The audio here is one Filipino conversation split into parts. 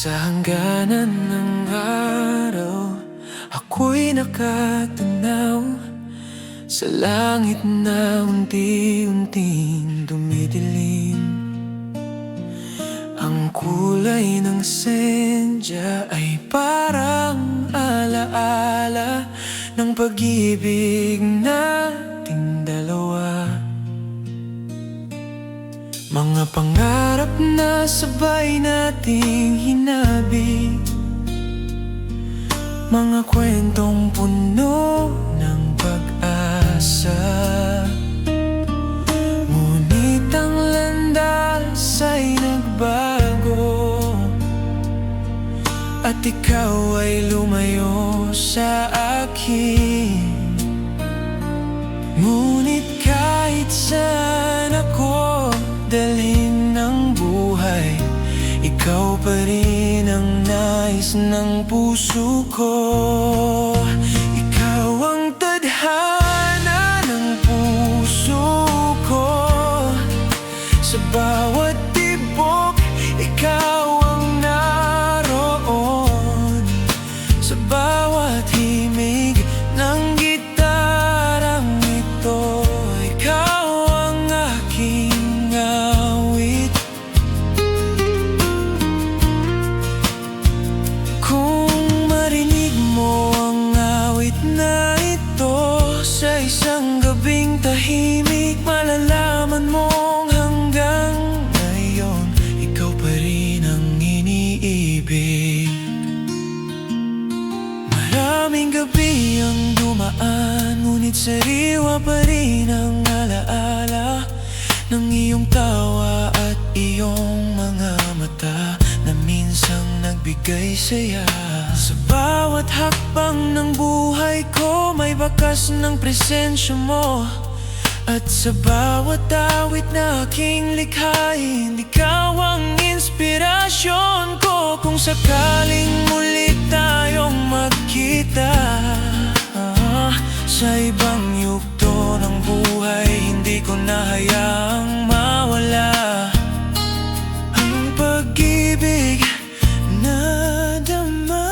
Sa hangganan ng araw, ako'y nakatanaw sa langit na unti-unting dumidilim. Ang kulay ng sendya ay parang alaala ng pag-ibig nating dalawa. Mga pangarap na sabay nating hinabing, mga kwentong puno ng pag-asa. Ngunit ang landas ay nagbago, at ikaw ay lumayo sa akin. Ngunit kahit saan ako dalhin ng buhay, ikaw pa rin ang nais ng puso ko. Ikaw ang tadhana ng puso ko. Sa bawat tibok, ikaw ang naroon. Sa bawat himig ng gitarang ito, ikaw ang aking awit. Kung marinig mo ang awit na ito sa isang gabing tahimik, malalaman mong hanggang ngayon ikaw pa rin ang iniibig. Maraming gabi ang dumaan, ngunit sariwa pa rin ang alaala ng iyong tawa at iyong mga mata na minsang nagbigay saya. Sa bawat hakbang ng buhay ko, may bakas ng presensya mo. At sa bawat awit na aking likhain, ikaw ang inspirasyon ko. Kung sakaling muli tayong magkita sa ibang yugto ng buhay, hindi ko na hayaang mawala ang pag-ibig na dama.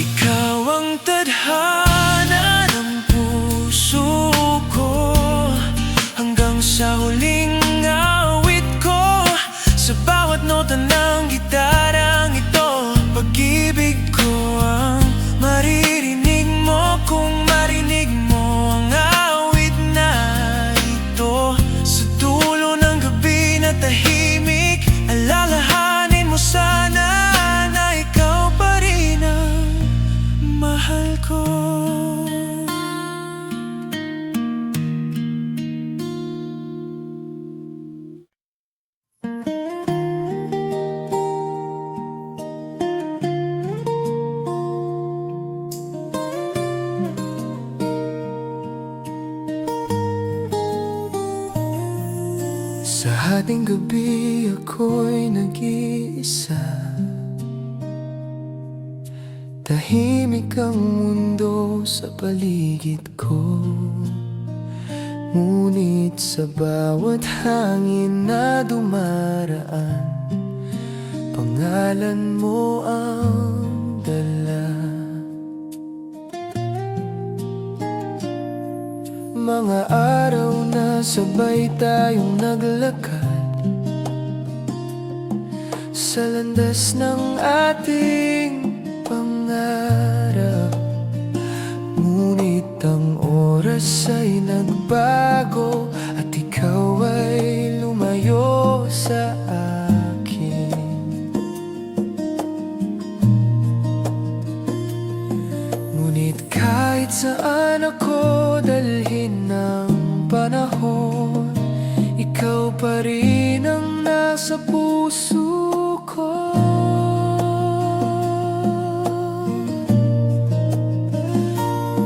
Ikaw ang tadhana ng puso ko, hanggang sa huling awit ko. Sa bawat nota ng gitarang ito, pag-ibig ko ang maririnig mo. Kung marinig mo ang awit na ito sa dulo ng gabi na tahimik, alalahanin mo sana na ikaw pa rin ang mahal ko. Sa hating gabi ako'y nag-iisa, tahimik ang mundo sa paligid ko. Ngunit sa bawat hangin na dumaraan, pangalan mo ang dala. Mga araw na sabay tayong naglakad sa landas ng ating pangarap. Ngunit ang oras ay nagbago, at ikaw ay lumayo sa akin. Ngunit kahit saan ako dalhin ng panahon, ikaw pa rin ang nasa puso ko.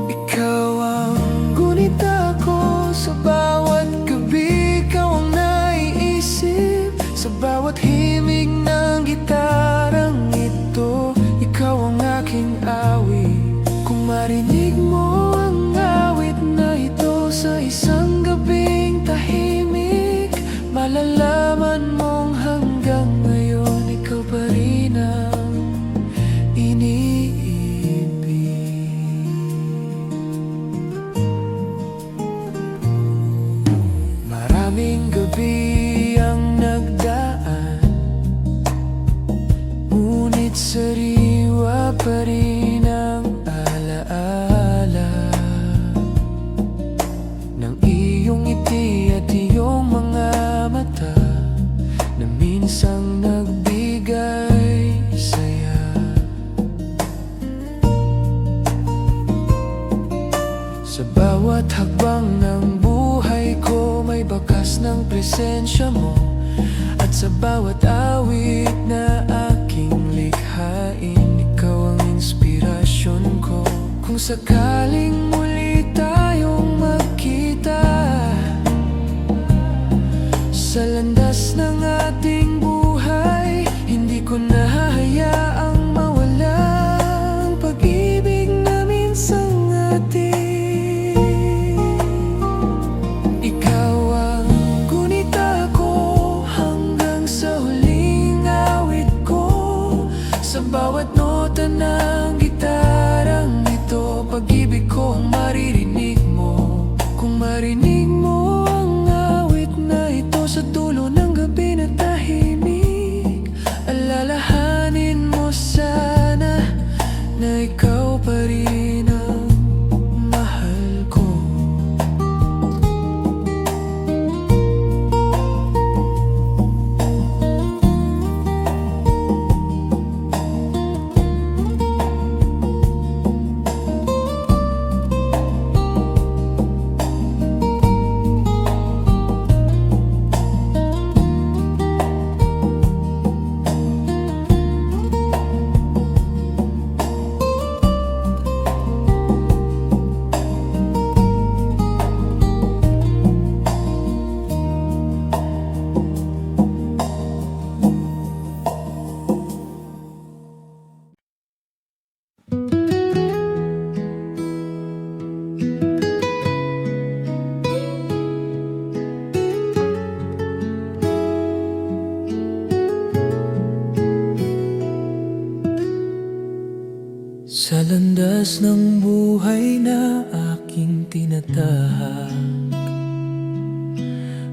Ikaw ang gunita ko sa bawat gabi, ikaw ang naiisip sa bawat himig ng gitarang ito. Ikaw ang aking awit. Kung marinig mo ang awit na ito sa isang gabing tahimik, malalaman minsang nagbigay saya. Sa bawat hakbang ng buhay ko, may bakas ng presensya mo. At sa bawat awit na aking likhain, ikaw ang inspirasyon ko. Kung sakaling muli tayong magkita sa landas ng ating buhay, hindi ko nahahayaang mawala ang pag-ibig na minsang atin. Ikaw ang gunita ko hanggang sa huling awit ko. Sa bawat nota ng gitarang ito, pag-ibig ko ang maririnig mo. Kung marinig mo ang awit na ito sa dulo ng gabi na tahimik, alalahanin mo sana na ikaw pa rin ang mahal ko. Sa landas ng buhay na aking tinatahak,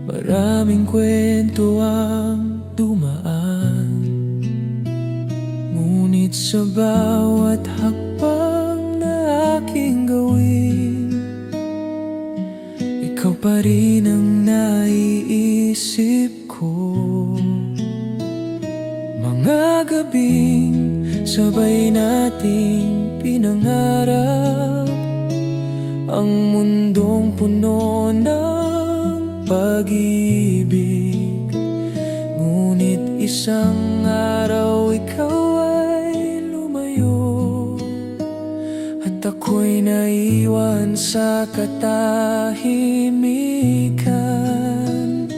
maraming kwento ang dumaan. Ngunit sa bawat hakbang na aking gawin, ikaw pa rin ang naiisip ko. Mga gabing sabay nating pinangarap ang mundong puno ng pag-ibig. Ngunit isang araw ikaw ay lumayo at ako'y naiwan sa katahimikan.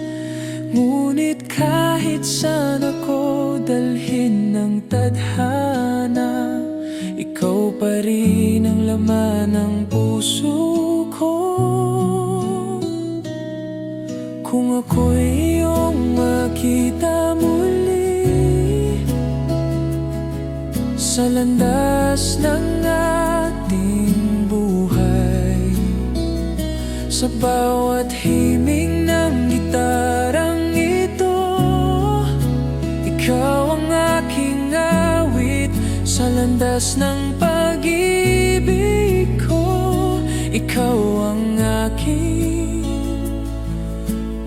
Ngunit kahit saan ako dalhin ng tadhana, ikaw pa rin ang laman ng puso ko. Kung ako'y iyong makita muli sa landas ng ating buhay, sa bawat himig ng gitarang ito, ikaw ang aking awit. Sa landas ng pag-ibig ko, ikaw ang aking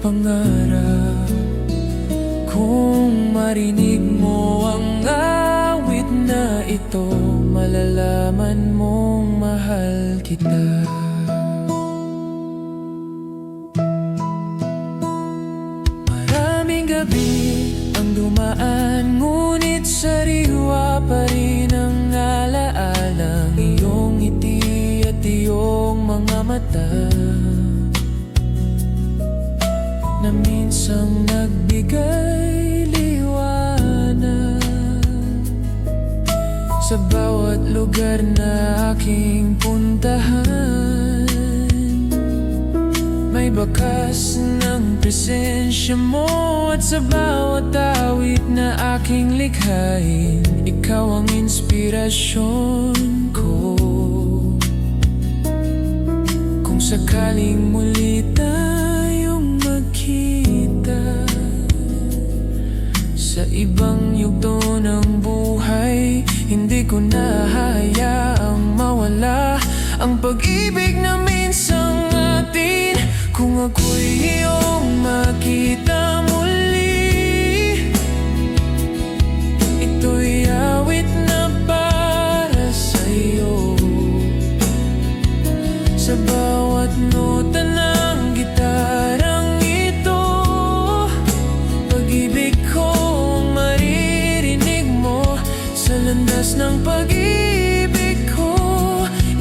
pangarap. Kung marinig mo ang awit na ito, malalaman mong mahal kita. Maraming gabi ang dumaan, ngunit sariwa pa rin ang alaalang iyong ngiti at iyong mga mata na minsang nagbigay liwanag. Sa bawat lugar na aking puntahan, may bakas ng presensya mo. At sa bawat awit na aking likhain, ikaw ang inspirasyon ko. Kung sakaling muli tayong magkita sa ibang yugto ng buhay, hindi ko nahahayaang mawala ang pag-ibig na minsang atin. Kung ako'y iyong makita muli bukas ng pag-ibig ko,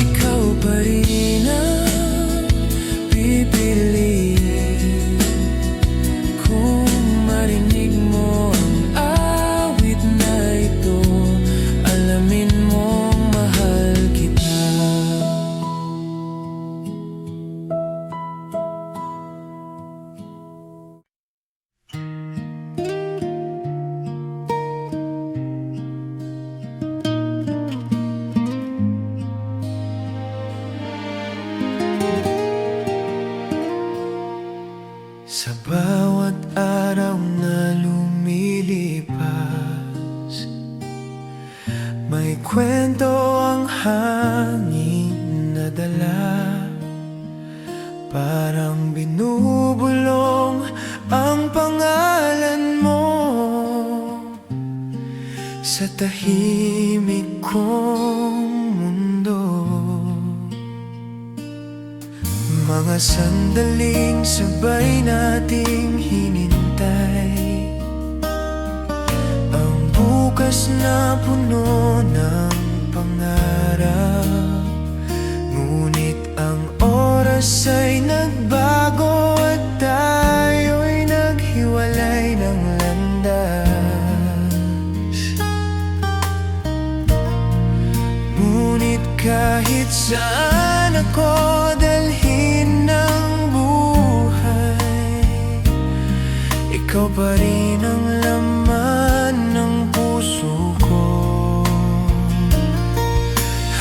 ikaw pa rin ang pipiliin. Kung marinig mo ang awit na ito, alamin mong mahal kita. Sa bawat araw na lumilipas, may kwento ang hangin na dala. Parang binubulong ang pangalan mo sa tahimik kong mundo. Mga sandaling sabay nating hinintay, ang bukas na puno ng pangarap. Ngunit ang oras ay nagbago at tayo'y naghiwalay ng landas. Ngunit kahit saan ako dalhin ng buhay, ikaw pa rin ang laman ng puso ko.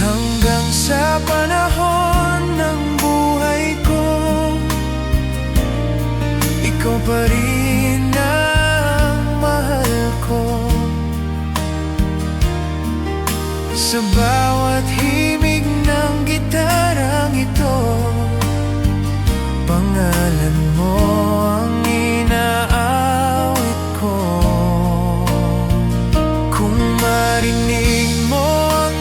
Hanggang sa panahon ng buhay ko, ikaw pa rin ang mahal ko. Sa bawat himig ng gitarang ito, pangalan mo ang inaawit ko. Kung marinig mo ang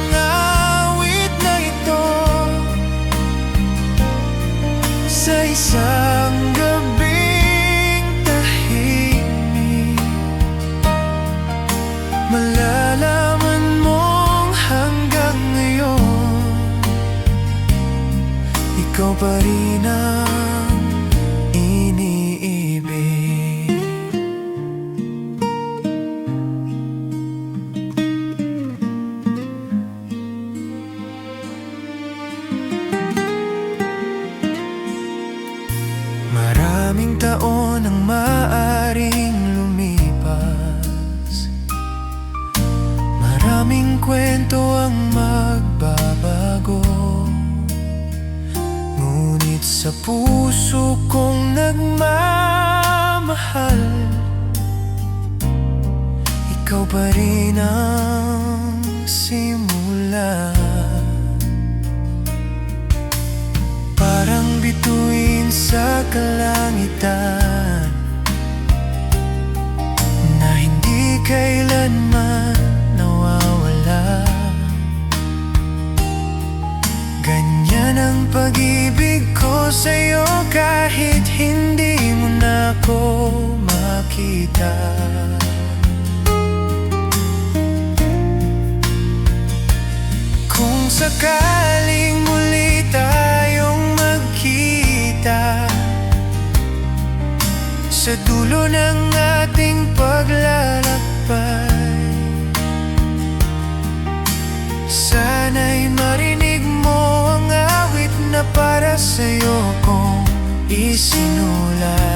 awit na ito sa isang gabing tahimik, malalaman mong hanggang ngayon ikaw pa rin ang iniibig. Maraming taon ang maaring lumipas, maraming kwento ang magbabago. Ngunit sa puso kong nagmamahal, ikaw pa rin ang simula. Parang bituin sa kalangitan na hindi kailanman nawawala. Ganyan ang pag-ibig ko sa'yo kahit hindi mo na ako makita. Kung sakaling muli tayong magkita sa dulo ng ating paglalakbay, sana'y marinig mo ang awit na para sa'yo kong isinulat.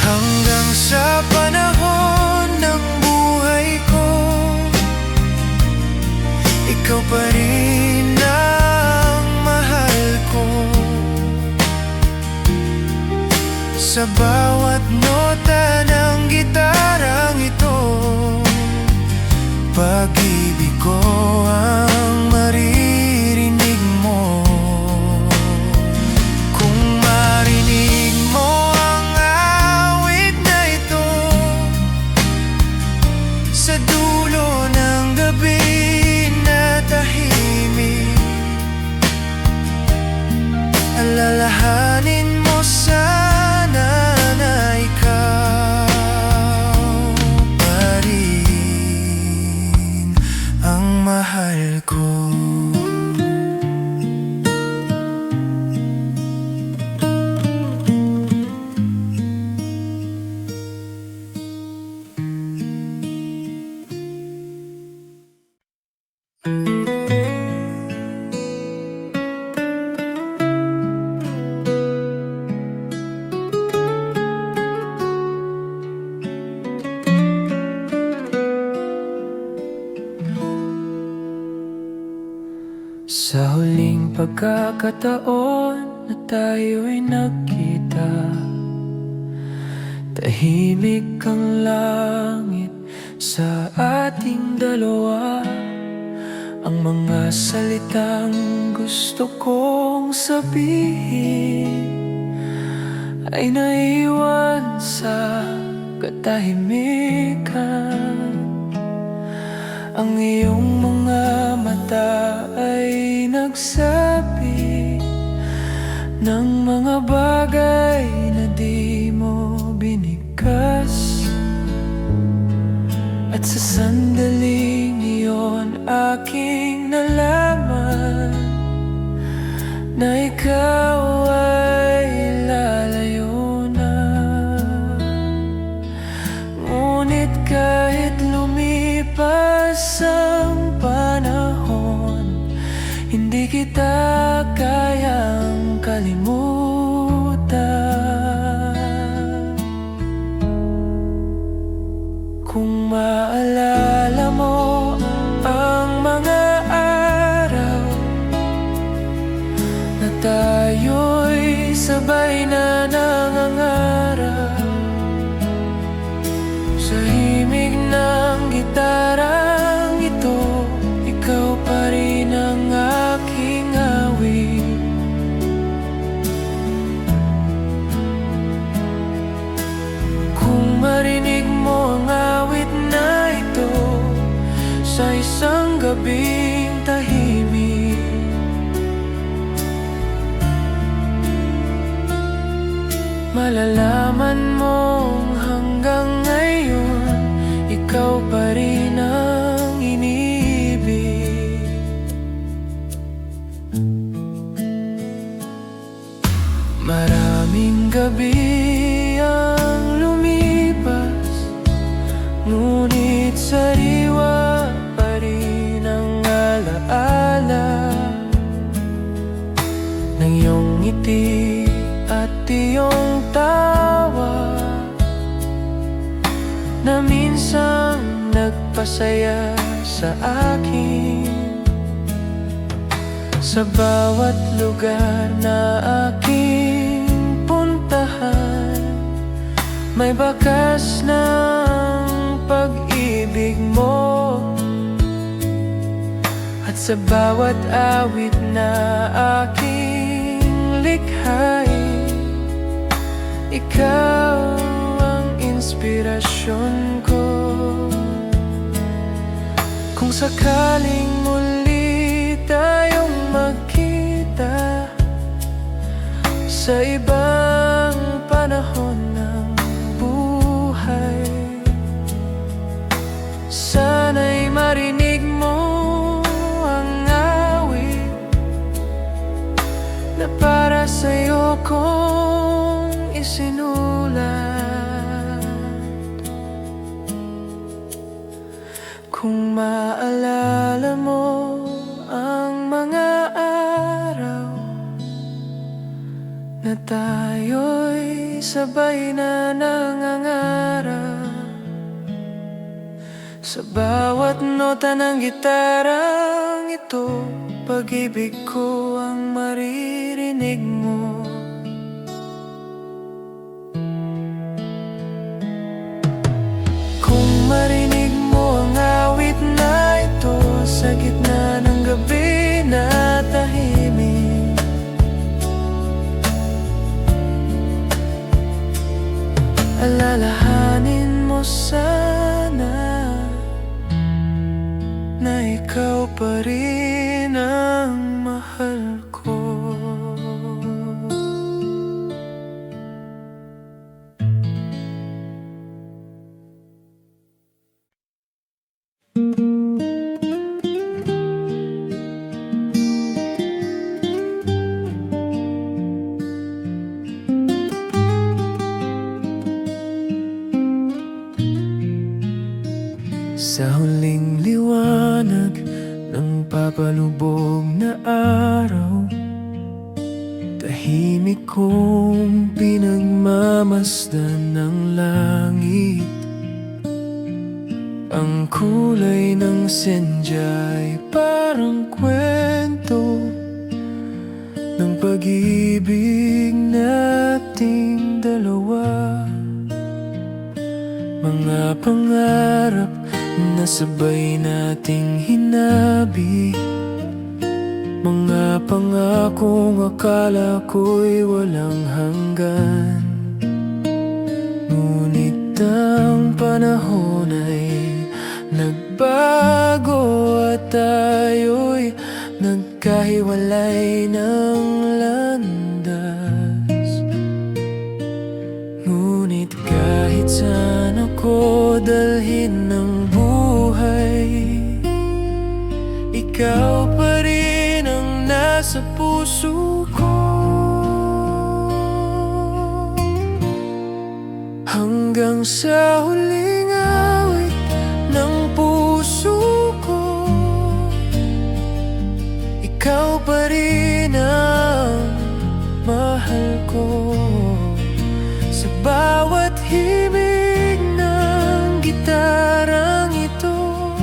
Hanggang sa panahon ng buhay ko, ikaw pa rin ang mahal ko. Sa bawat nota ng gitarang ito, pag-ibig ko ang maririnig mo. Kung marinig mo ang awit na ito sa dulo ng gabi na tahimik, alalahanin mo sana na ikaw pagkakataon na tayo'y nagkita. Tahimik ang langit sa ating dalawa. Ang mga salitang gusto kong sabihin ay naiwan sa katahimikan. Ang iyong mga mata ay nagsabi ng mga bagay na di mo binigkas. At sa sandaling iyon aking nalaman na ikaw ay lalayo na. Ngunit kahit lumipas ang panahon, hindi kita kayang kalimutan. Kung maalala mo ang mga araw na tayo'y sabay na nangangarap sa himig ng gitarang ito, ikaw pa rin ang aking awit. Kung marinig mo ang awit na ito sa isang gabing tahimik, malalaman mong hanggang ngayon ikaw pa rin ang iniibig. Maraming gabi ang lumipas, ngunit sariwa pa rin ang alaala ng iyong ngiti at iyong tawa na minsang nagpasaya sa akin. Sa bawat lugar na aking puntahan, may bakas ng pag-ibig mo. At sa bawat awit na aking likhain, ikaw ang inspirasyon ko. Kung sakaling muli tayong magkita sa ibang panahon ng buhay, sana'y marinig mo ang awit na para sa'yo kong isinulat. Kung maalala mo ang mga araw na tayo'y sabay na nangangarap sa bawat nota ng gitarang ito, pag-ibig ko ang maririnig mo. Kung marinig mo ang awit na ito sa gitna ng gabi na tahimik, alalahanin mo sana na ikaw pa rin ang mahal ko. Sa huling liwanag ng papalubog na araw, tahimik kong pinagmamasdan ng langit. Ang kulay ng sendya'y parang kwento pag-ibig nating dalawa, mga pangarap na sabay nating hinabi, mga pangakong akala ko'y walang hanggan. Ngunit ang panahon ay nagbago at tayo'y nagkahiwalay ng landas. Ngunit kahit saan ako dalhin ng buhay, ikaw pa rin ang nasa puso ko. Hanggang sa huling awit ng puso ko, ikaw pa rin ang mahal ko. Sa bawat himig ng gitarang ito,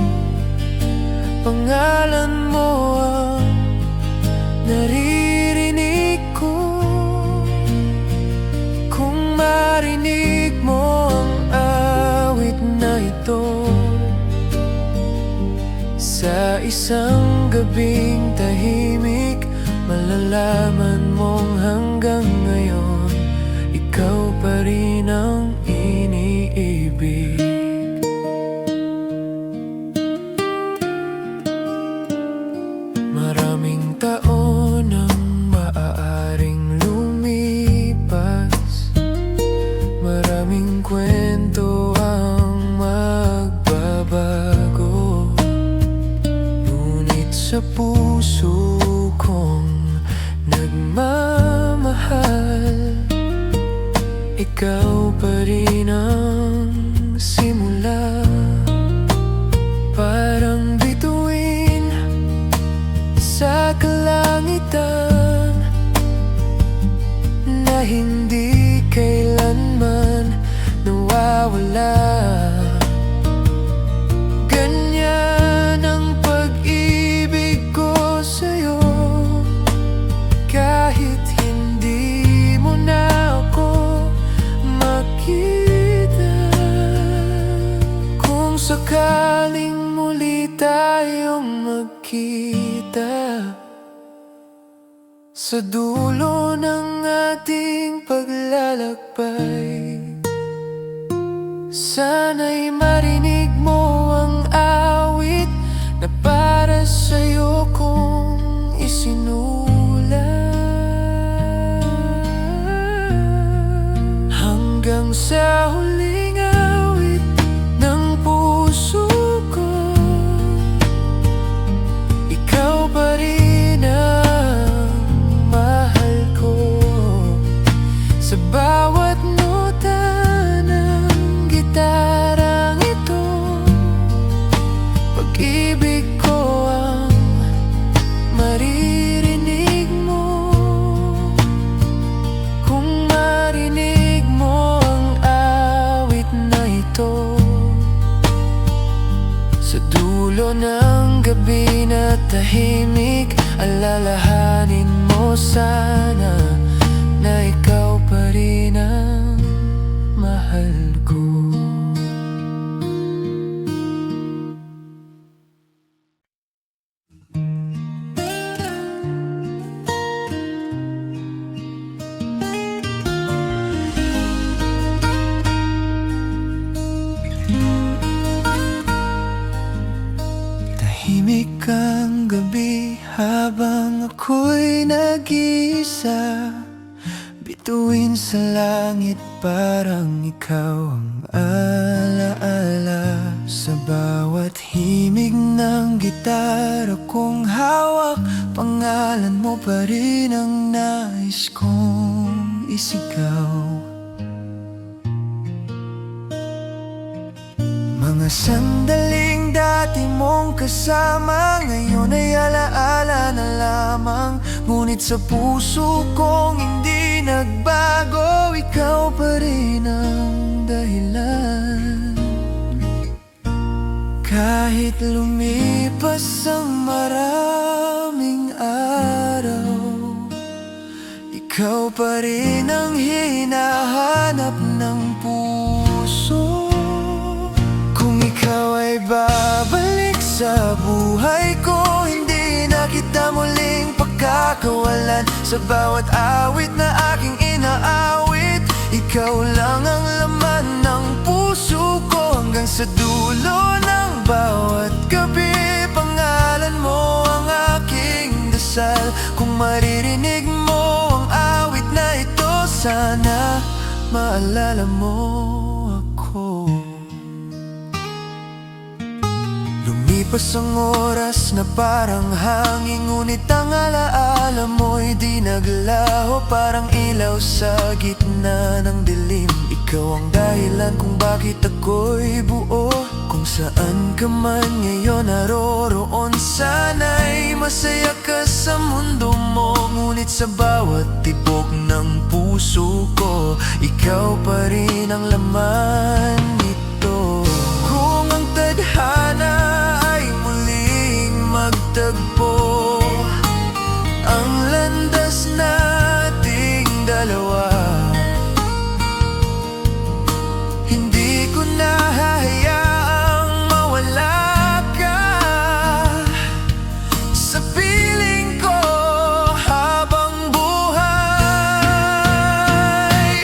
pangalan mo ang naririnig ko. Kung marinig mo ang awit na ito, sa isang gabing tahimik, malalaman mong hanggang ngayon ikaw pa rin ang iniibig. Maraming taon ang maaaring lumipas, maraming kwento ang magbabago, ngunit sa puso kong nagmamahal, ikaw pa rin ang simula. Parang bituin sa kalangitan na hindi kailanman nawawala. Ganyan ang pag-ibig ko sa'yo, kahit hindi mo na ako makita. Kung sakaling muli tayong magkita sa dulo ng ating paglalakbay, sana'y marinig mo ang awit na para sa'yo kong isinulat. Hanggang sa huling awit ng puso ko, ikaw pa rin ang mahal ko. Sa bawat nota ng gitarang ito, pag-ibig ko ang maririnig mo. Kung marinig mo ang awit na ito, sa dulo ng gabi na tahimik, alalahanin mo sana na ikaw pa rin ang mahal ko. Tahimik ang gabi habang ako'y nag-iisa, bituin sa langit parang ikaw ang alaala. Sa bawat himig ng gitara kong hawak, pangalan mo pa rin ang nais kong isigaw. Mga sandaling dati mong kasama, ngayon ay alaala na lamang. Ngunit sa puso kong hindi nagbago, ikaw pa rin ang dahilan. Kahit lumipas ang maraming araw, ikaw pa rin ang hinahanap ng puso. Kung ikaw ay babalik sa buhay ko, hindi na kita muling pagkakawalan. Sa bawat awit na aking inaawit, ikaw lang ang laman ng puso ko. Hanggang sa dulo ng bawat gabi, pangalan mo ang aking dasal. Kung maririnig mo ang awit na ito, sana maalala mo ako. Lumipas ang oras na parang hangin, ngunit ang alaala mo'y di naglaho. Parang ilaw sa gitna ng dilim, ikaw ang dahilan kung bakit ako'y buo. Kung saan ka man ngayon naroroon, sana'y masaya ka sa mundo mo. Ngunit sa bawat tibok ng puso ko, ikaw pa rin ang laman nito. Kung ang tadhana ay muling magtagpo, ang landas nating dalawa, hindi ko na hahayaang mawala ka sa piling ko habang buhay.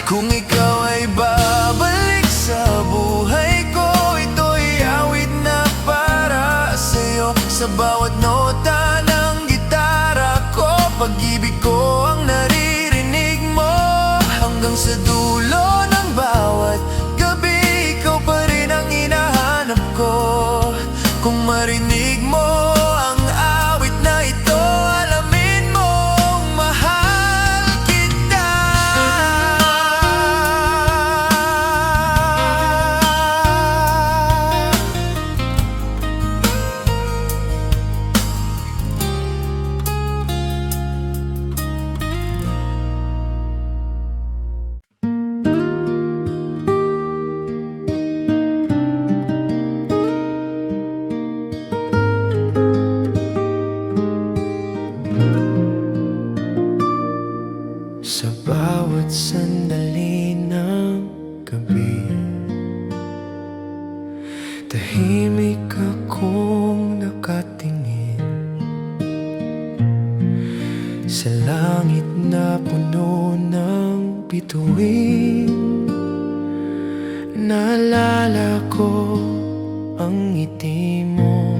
Kung ikaw ay babalik sa buhay ko, ito'y awit na para sa'yo. Sa bawat nota ng gitara ko, pag-ibig ko ang naririnig mo. Hanggang sa dulo ng bawat gabi, ikaw pa rin ang hinahanap ko. Kung marinig mo ang awit na ito, alamin mong mahal kita. Sa bawat sandali ng gabi, tahimik akong nakatingin sa langit na puno ng bituin. Naalala ko ang ngiti mo,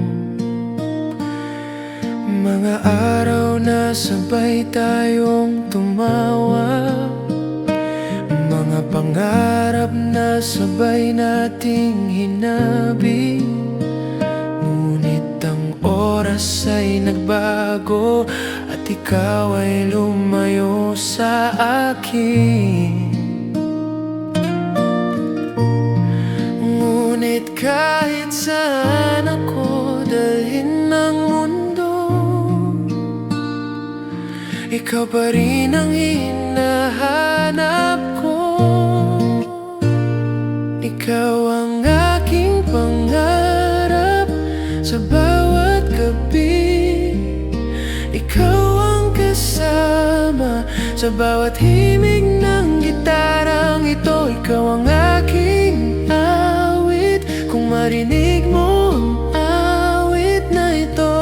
mga araw na sabay tayong tumawa, mga pangarap na sabay nating hinabi. Ngunit ang oras ay nagbago at ikaw ay lumayo sa akin. Ngunit kahit saan ako dalhin ng mundo, ikaw pa rin ang hinahanap ko. Ikaw ang aking pangarap sa bawat gabi. Ikaw ang kasama sa bawat himig ng gitarang ito. Ikaw ang aking awit. Kung marinig mo ang awit na ito,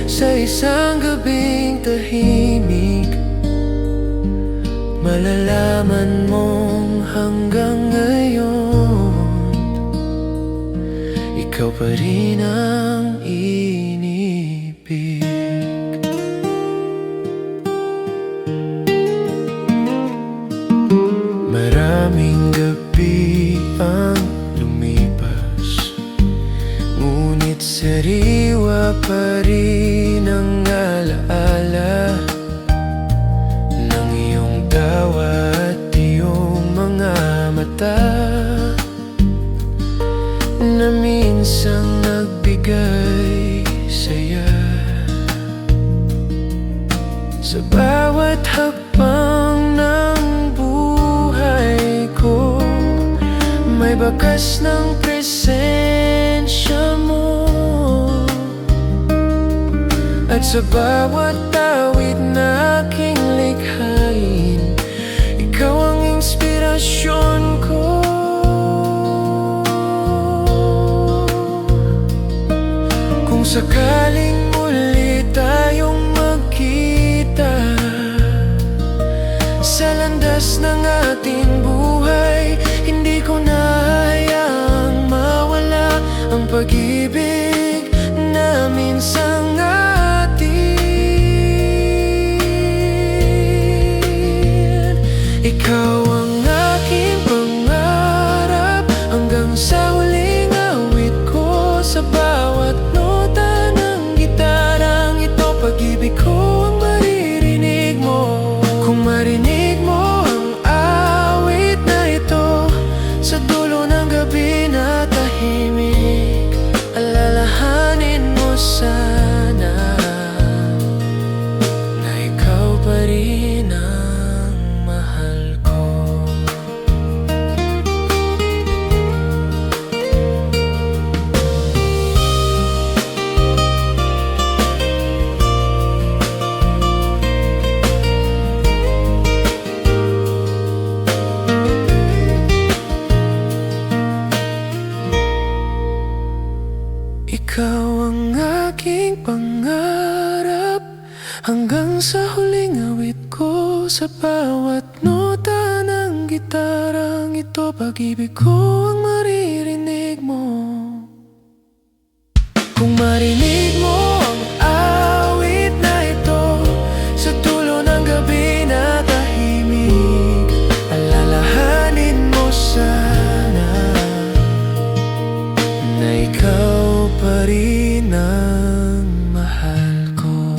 sa isang gabing tahimik, malalaman mong hanggang ngayon, ikaw pa rin ang inibig. Maraming gabi ang lumipas, ngunit sariwa pa rin ang alaala ng iyong tawa at iyong mga mata, na minsang nagbigay saya. Sa bawat hakbang ng buhay ko, may bakas ng presensya mo. At sa bawat awit na aking likha, sakaling muli tayong magkita sa landas ng ating buhay, hindi ko na hayaang mawala ang pag-ibig namin sang atin. Ikaw ang aking pangarap hanggang sa huling awit ko. Sa bawat nota ng gitarang ito, pag-ibig ko ang maririnig mo. Kung marinig mo ang awit na ito sa dulo ng gabi na tahimik, alalahanin mo sana na ikaw pa rin ang mahal ko. Ikaw ang aking pangarap hanggang sa huling awit ko. Sa bawat nota ng gitarang ito, pag-ibig ko ang maririnig mo. Kung marinig mo ang awit na ito sa dulo ng gabi na tahimik, alalahanin mo sana na ikaw pa rin ang mahal ko.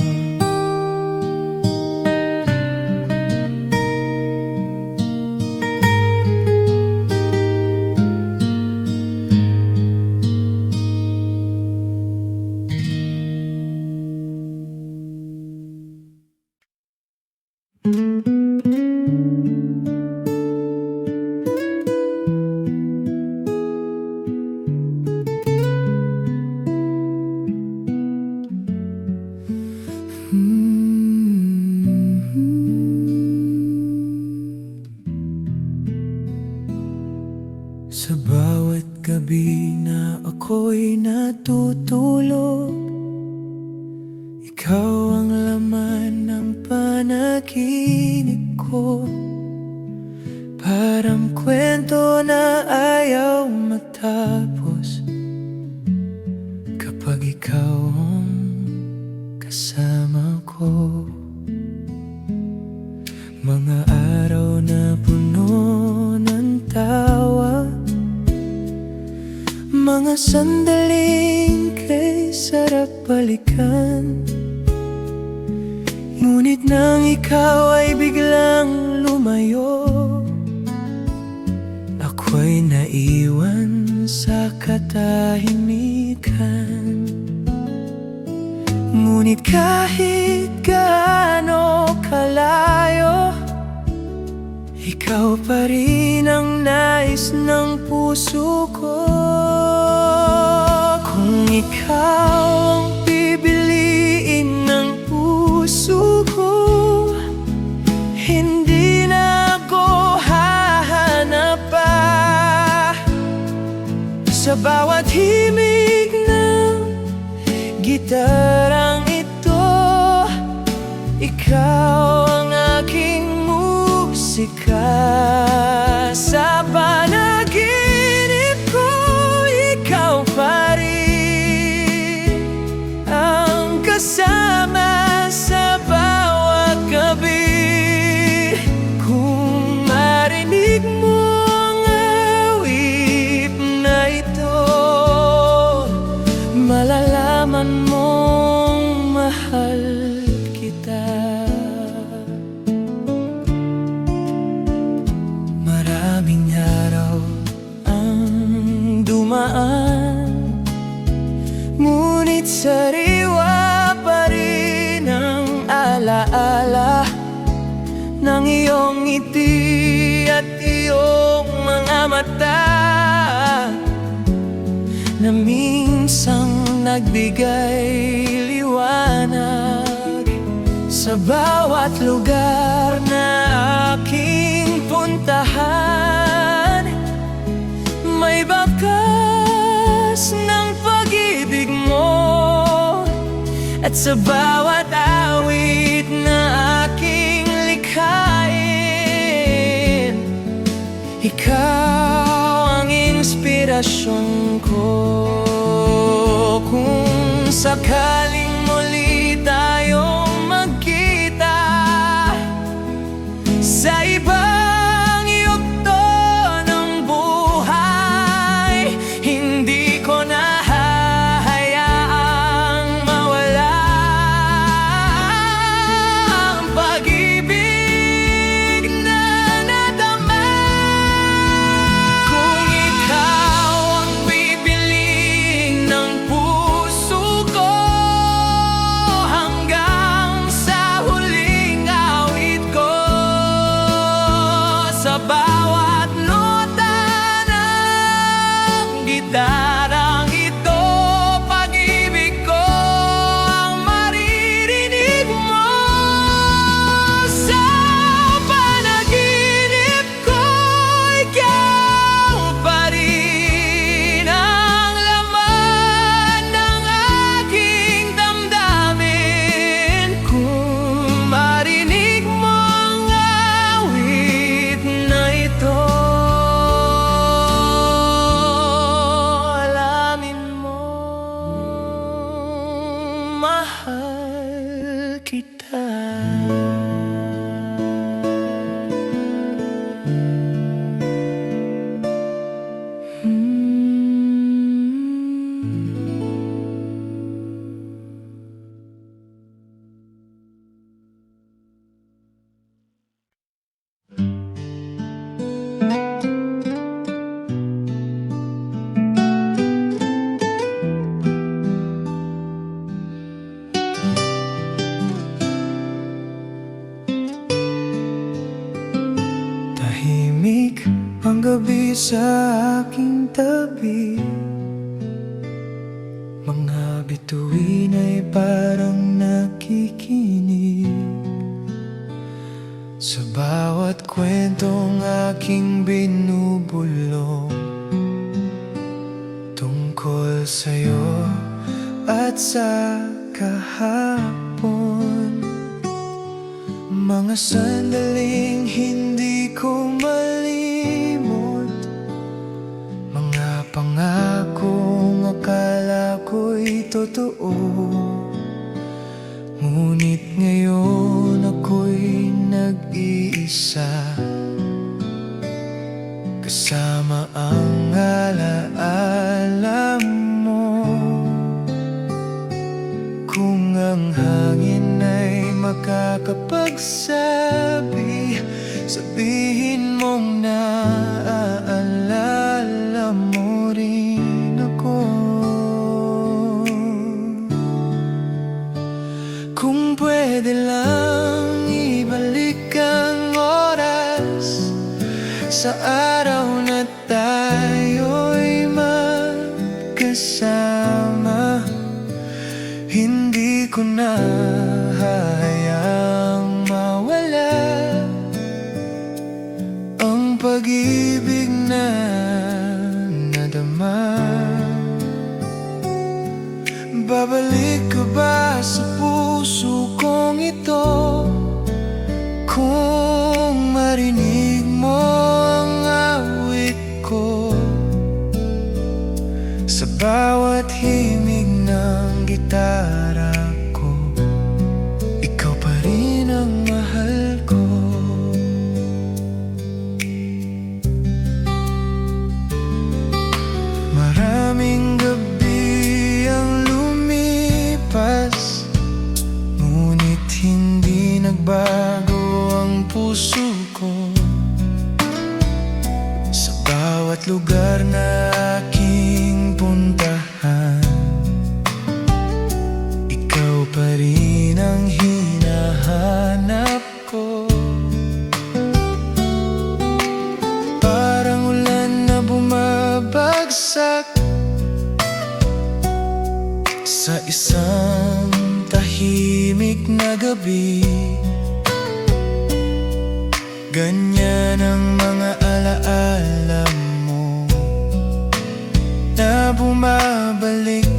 Sa bawat gabi na ako'y natutulog, ikaw ang laman ng panaginip ko. Parang kwento na ayaw matapos kapag ikaw ang kasama ko. Mga araw na puno ng tawa, mga sandaling kay sarap balikan. Ngunit nang ikaw ay biglang lumayo, ako'y naiwan sa katahimikan. Ngunit kahit gaano kalayo, ikaw pa rin ang nais ng puso ko. Kung ikaw ang pipiliin ng puso ko, hindi na ako hahanap pa. Sa bawat himig ng gitarang ito, ikaw ang aking musika. Sa panaginip ko, ikaw pa rin ang kasama sa bawat gabi. Kung marinig mo ang awit na ito, malalaman mong mahal kita. Maraming araw ang dumaan, ngunit sariwa pa rin ang alaala ng iyong ngiti at iyong mga mata na minsang nagbigay liwanag sa bawat lugar na aking puntahan. May bakas ng pag-ibig mo At sa bawat awit na aking likhain, ikaw ang inspirasyon ko. Kung sakaling muli tayong magkita sa ibang yugto ng buhay, hindi ko na hahayaang mawala ang pag-ibig na nadama. Kung ikaw ang bibiling ng puso ko hanggang sa huling awit ko, sa bawat nota ng gitarang ito, pag-ibig ko ang maririnig mo. Sa panaginip ko, ikaw pa rin ang laman ng aking damdamin. Kung marinig mo ang awit na ito, alamin mo, mahal kita. Tahimik ang gabi sa aking tabi, mga bituin ay parang nakikinig sa bawat kwentong aking binubulong tungkol sa'yo at sa kahapon. Mga sandaling hindi ko malimot, mga pangakong akala ko'y totoo. Ngunit ngayon ako'y nag-iisa, kasama ang alaala mo. Kung ang hangin ay makakapagsabi, sabihin mong naaalala mo rin ako. Kung pwede lang ibalik ang oras sa araw na tayo'y magkasama, hindi ko na hahayaang mawala ang pag-ibig na nadama. Babalik ka ba sa puso kong ito kung marinig mo ang awit ko? Sa bawat himig ng gitara ko, ikaw pa rin ang mahal ko. Maraming gabi ang lumipas, ngunit hindi nagbago ang puso ko. Sa bawat lugar na aking puntahan, ikaw pa rin ang hinahanap ko. Parang ulan na bumabagsak sa isang tahimik na gabi. Ganyan ang mga alaala mo na bumabalik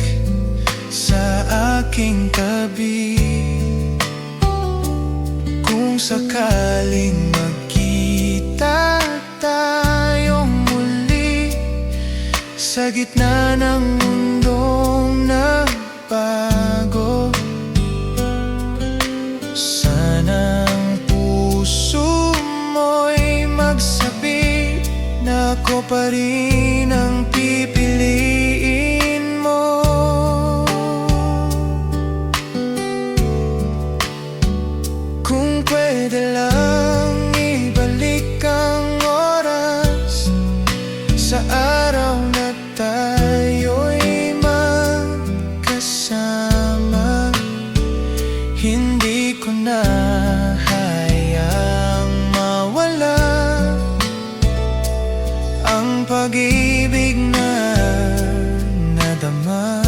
sa aking tabi. sakaling magkita tayong muli sa gitna ng mundong nagbago, sanang puso mo'y magsabi na ako pa rin ang pipiliin mo. Kung pwede lang ibalik ang oras sa araw na tayo'y magkasama, hindi ko na hayang mawala ang pag-ibig na nadama.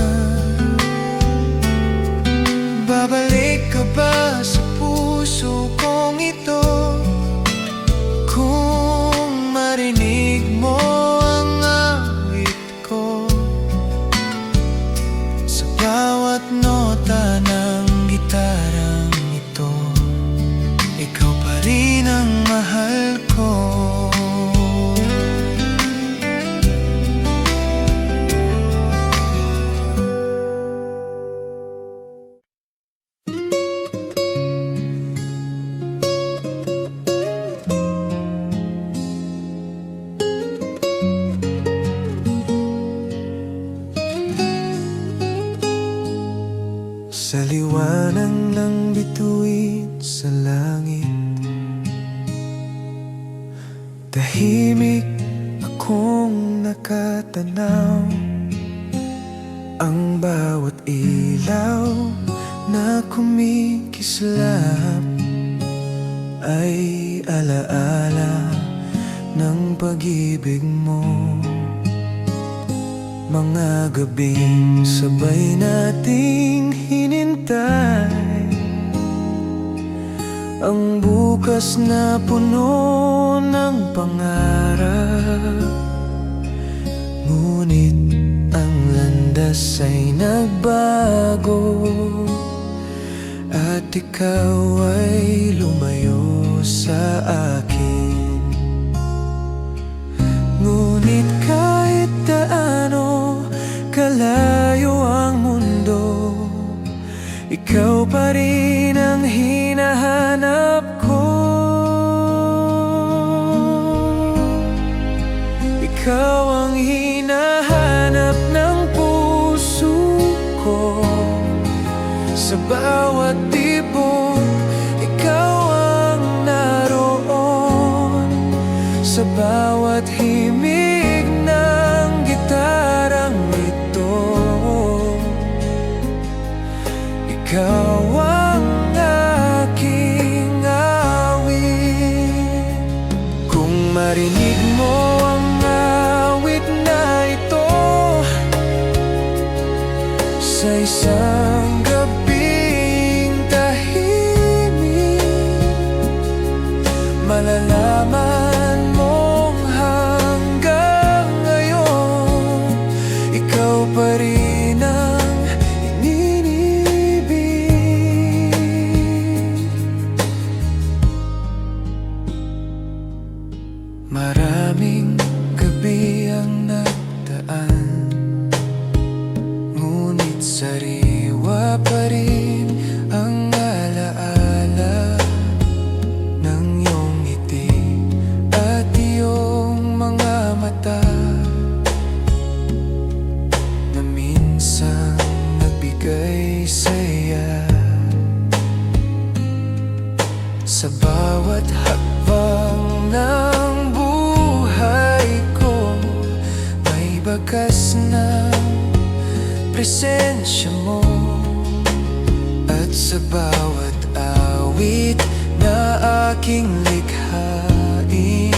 Babalik ka ba sa puso kong ito kung marinig mo ang awit ko sa bawat nota ng gitarang ito? Ikaw pa rin ang mahal ko. Sa liwanag ng bituin sa langit, tahimik akong nakatanaw. Ang bawat ilaw na kumikislap ay alaala ng pag-ibig mo. Mga gabing sabay nating hinintay ang bukas na puno ng pangarap. Ngunit ang landas ay nagbago at ikaw ay lumayo sa akin. Ngunit kahit gaano kalayo ang mundo, ikaw pa rin ang hinahanap ko. Ikaw ang hinahanap ng puso ko. Sa bawat tibok, ikaw ang naroon. Sa bawat himig ng gitarang ito, ikaw ang aking awit. Kung marinig mo ang awit na ito sa isang gabing tahimik, malalaman mong hanggang ngayon ikaw pa rin ang ininibig. Maraming gabi ang nagdaan, ngunit sariwa pa rin ang alaala ng iyong ngiti at iyong mga mata na minsan nagbigay saya. Sa bawat hakbang ng buhay ko, may bakas ng presensya mo. At sa bawat awit na aking likhain,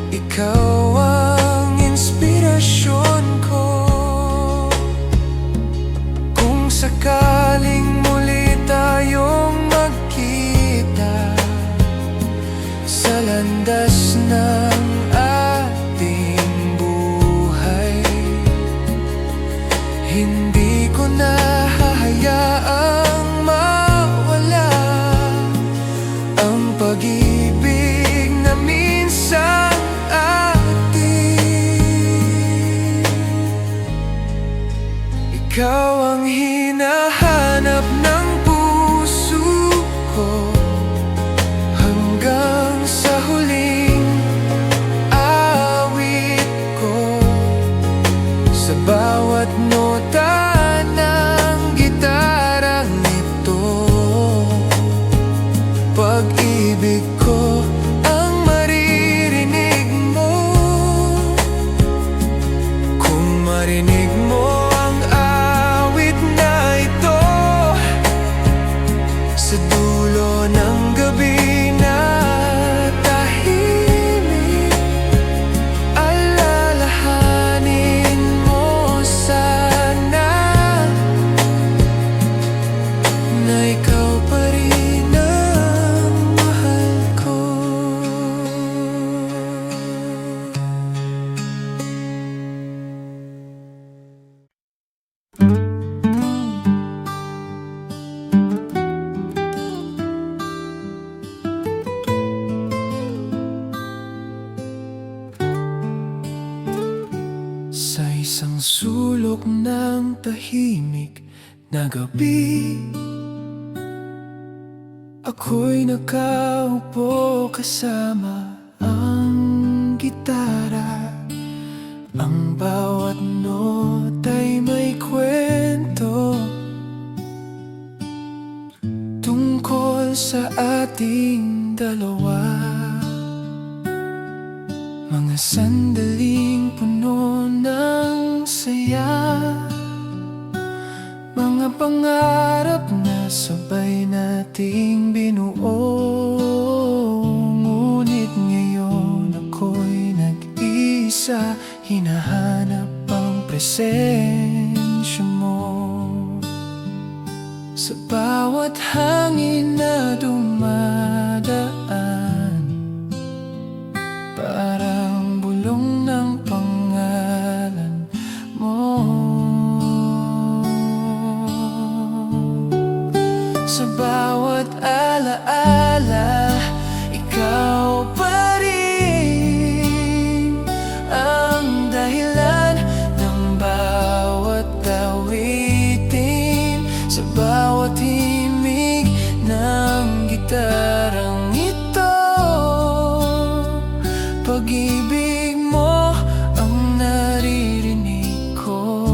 ikaw ang inspirasyon ko. Kung sakaling muli tayong magkita sa landas ng ating buhay, hindi ko na hahayaang mawala isang sulok ng tahimik na gabi, ako'y nakaupo kasama ang gitara. Ang bawat nota'y may kwento tungkol sa ating dalawa. Mga sandaling puno ng saya, mga pangarap na sabay nating binuo. Ngunit ngayon ako'y nag-isa, hinahanap ang presensya mo. Sa bawat hangin na dumadaan, parang bulong ng pangalan mo. Sa bawat alaala, ikaw pa rin ang dahilan ng bawat awitin. Sa bawat himig ng gitarang ito, pag-ibig mo ang naririnig ko.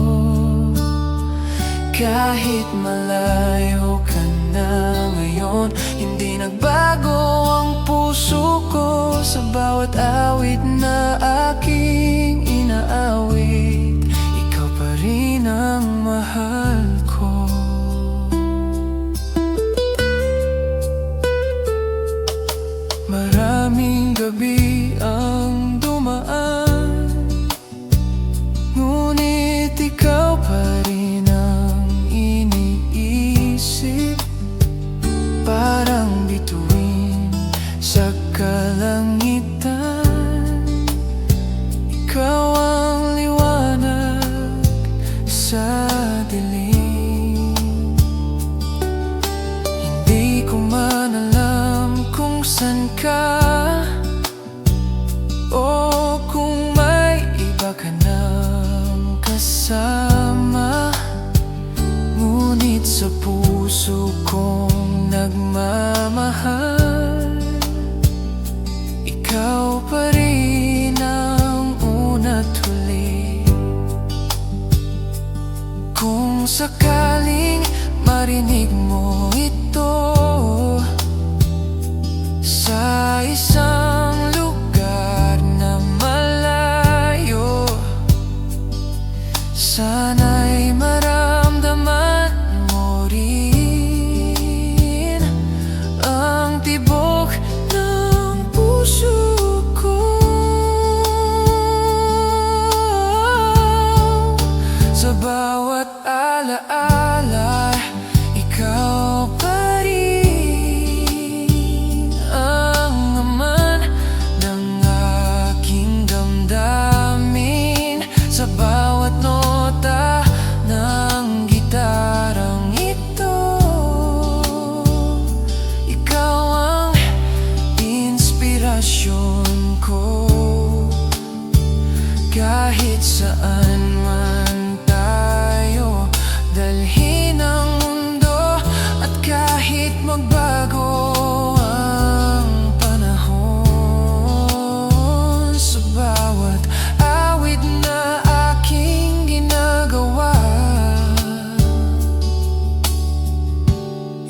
Kahit malayo ka na ngayon, hindi nagbago ang puso ko. Sa bawat awit na aking inaawit, ikaw pa rin ang mahal ko. Maraming gabi ang dumaan, ngunit ikaw pa rin ang iniisip. Parang bituin sa kalangitan, ikaw ang liwanag sa dilim. Hindi ko man alam kung saan ka, o kung may iba ka nang kasama, ngunit sa puso kong nagmamahal, ikaw pa rin ang una't huli. Kung sakaling marinig mo ito sa isang lugar na malayo, sana'y maramdaman mo rin ang tibok ng puso ko. Sa bawat alaala, ikaw pa rin ang laman ng aking damdamin. Sa bawat nota ng gitarang ito, ikaw ang inspirasyon ko. Kahit saan man tayo dalhin ang mundo, at kahit magbago ang panahon, sa bawat awit na aking ginagawa,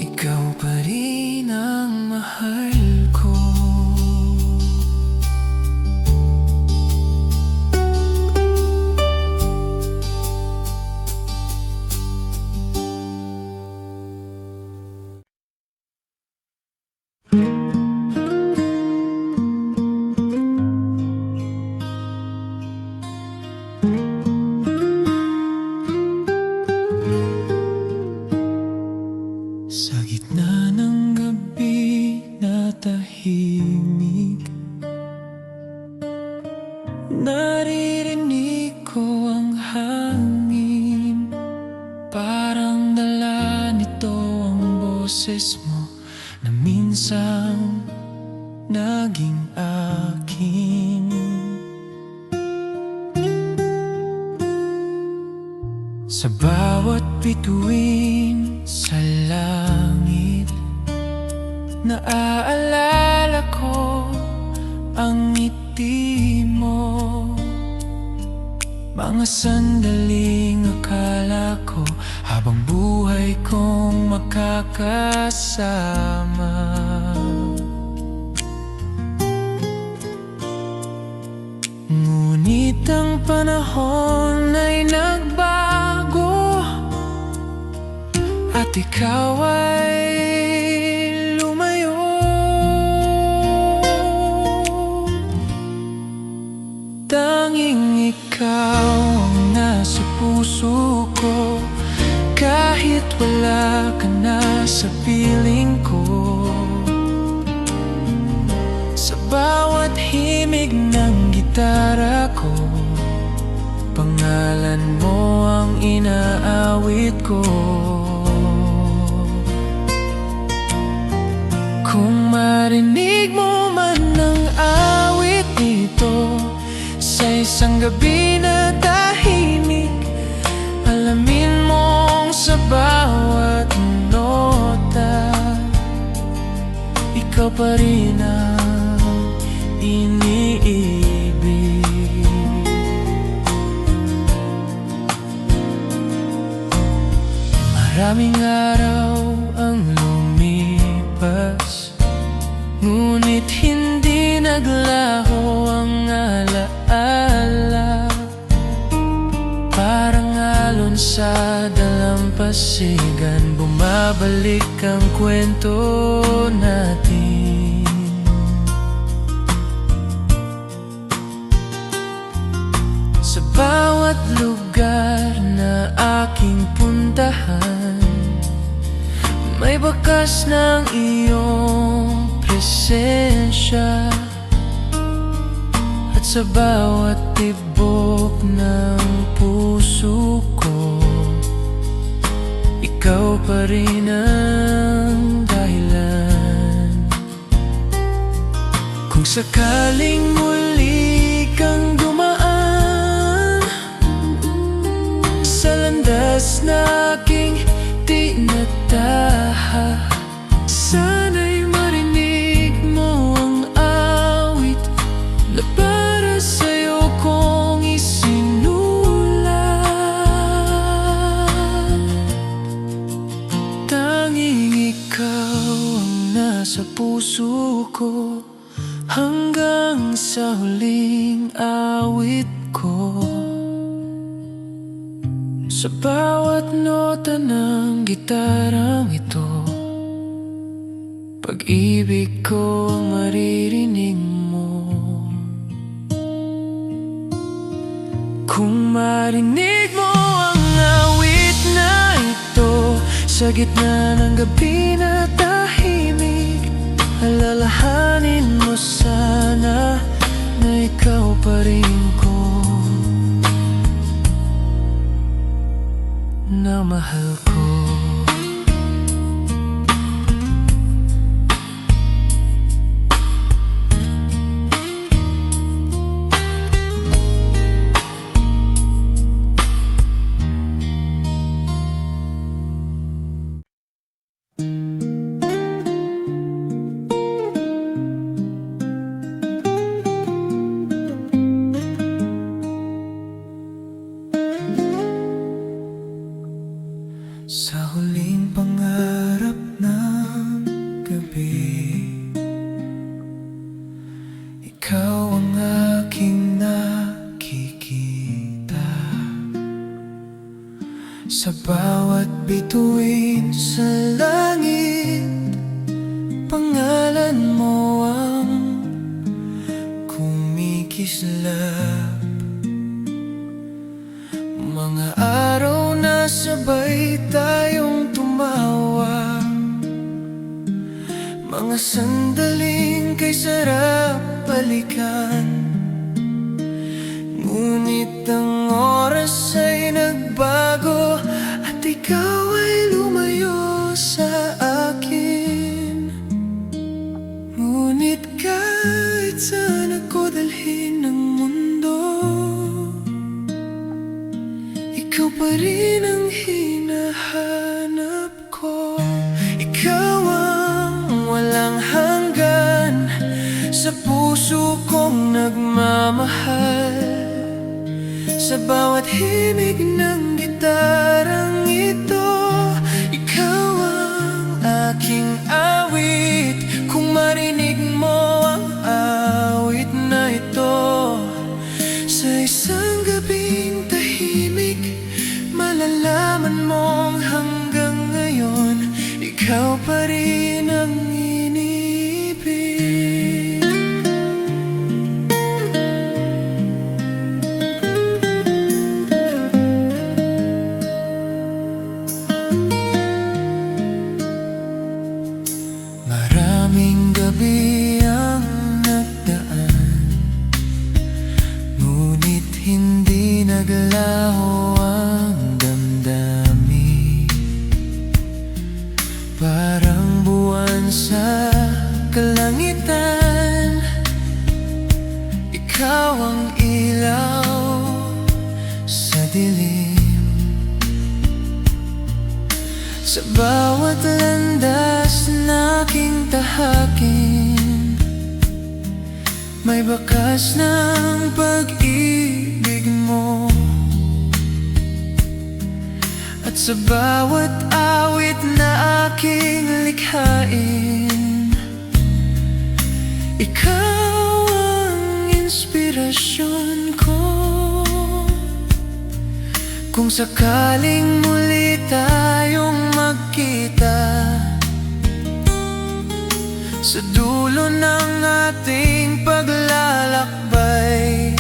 ikaw pa rin ang mahal ko. Sa gitna ng gabi na tahimik, naririnig ko ang hangin. Parang dala nito ang boses mo na minsan naging akin. Sa bawat bituin sa langit, naaalala ko ang ngiti mo. Mga sandaling akala ko habang buhay kong makakasama. Ngunit ang panahon ay nagbago at ikaw ay lumayo. Tanging ikaw ang nasa puso ko, kahit wala ka na sa piling ko. Sa bawat himig ng gitara ko, pangalan mo ang inaawit ko. Kung marinig mo man ang awit ito sa isang gabi na tahimik, alamin mong sa bawat nota, ikaw pa rin ang iniibig. Maraming araw ang lumipas, ngunit hindi naglaho ang alaala. Parang alon sa dalampasigan, bumabalik ang kwento natin. Sa bawat lugar na aking puntahan, may bakas ng iyong presensya. At sa bawat tibok ng puso ko, ikaw pa rin ang dahilan. Kung sakaling muli kang dumaan sa landas na aking tinataha, sana'y marinig mo ang awit na para sa'yo kong isinulat. Tanging ikaw ang nasa puso ko, hanggang sa huling awit ko. Sa bawat nota ng gitarang ito, pag-ibig ko ang maririnig mo. Kung marinig mo ang awit na ito sa gitna ng gabi na tahimik, alalahanin mo sana na ikaw pa rin ko na mahal ko. Sa huling pangarap ng gabi, ikaw ang aking nakikita. Sa bawat bituin sa langit, pangalan mo ang kumikislap. Mga araw na sabay tayong tumawa, mga sandaling kay sarap balikan. Ngunit ang oras ay nagbago at ikaw ay lumayo sa akin. Ngunit kahit saan ako dalhin ng mundo, ikaw pa rin ang Sa bawat himig ng gitarang ito, ikaw ang aking awit. Kung marinig mo ang awit na ito, sa isang gabing tahimik, malalaman mong hanggang ngayon ikaw pa rin ang iniibig. Maraming gabi ang nagdaan, ngunit hindi naglaho ang damdamin. Parang buwan sa kalangitan, ikaw ang ilaw sa dilim. Sa bawat landas na aking tahakin, may bakas ng pag-ibig mo. At sa bawat awit na aking likhain, ikaw ang inspirasyon ko. Kung sakaling muli tayong magkita sa dulo ng ating paglalakbay,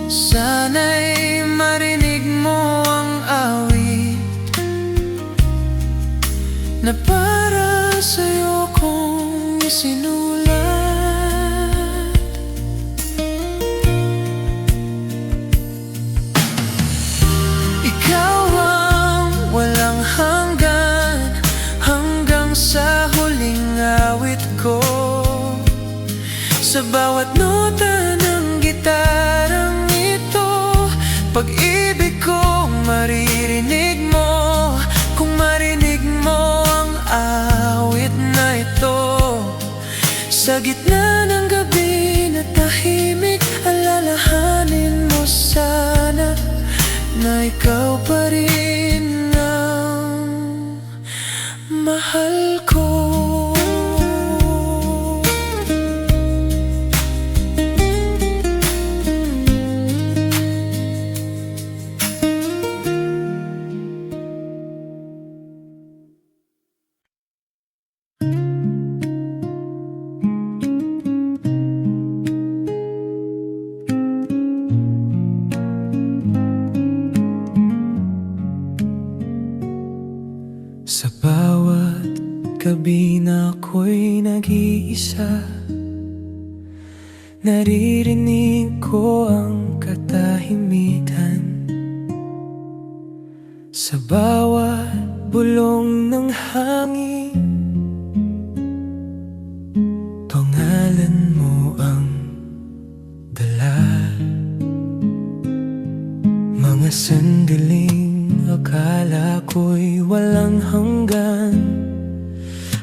sana'y marinig mo ang awit na para sa'yo kong isinulat. Ikaw ang walang hanggan, hanggang sa huling awit ko. Sa bawat nota ng gitarang ito, pag-ibig ko maririnig mo. Kung marinig mo ang awit na ito, sa gitna ng gabi na tahimik, alalahanin mo sana na ikaw pa rin ang mahal ko. Sa bawat gabi na ako'y nag-iisa, naririnig ko ang katahimikan. Sa bawat bulong ng hangin, pangalan mo ang dala. Mga sandaling akala ko'y walang hanggan,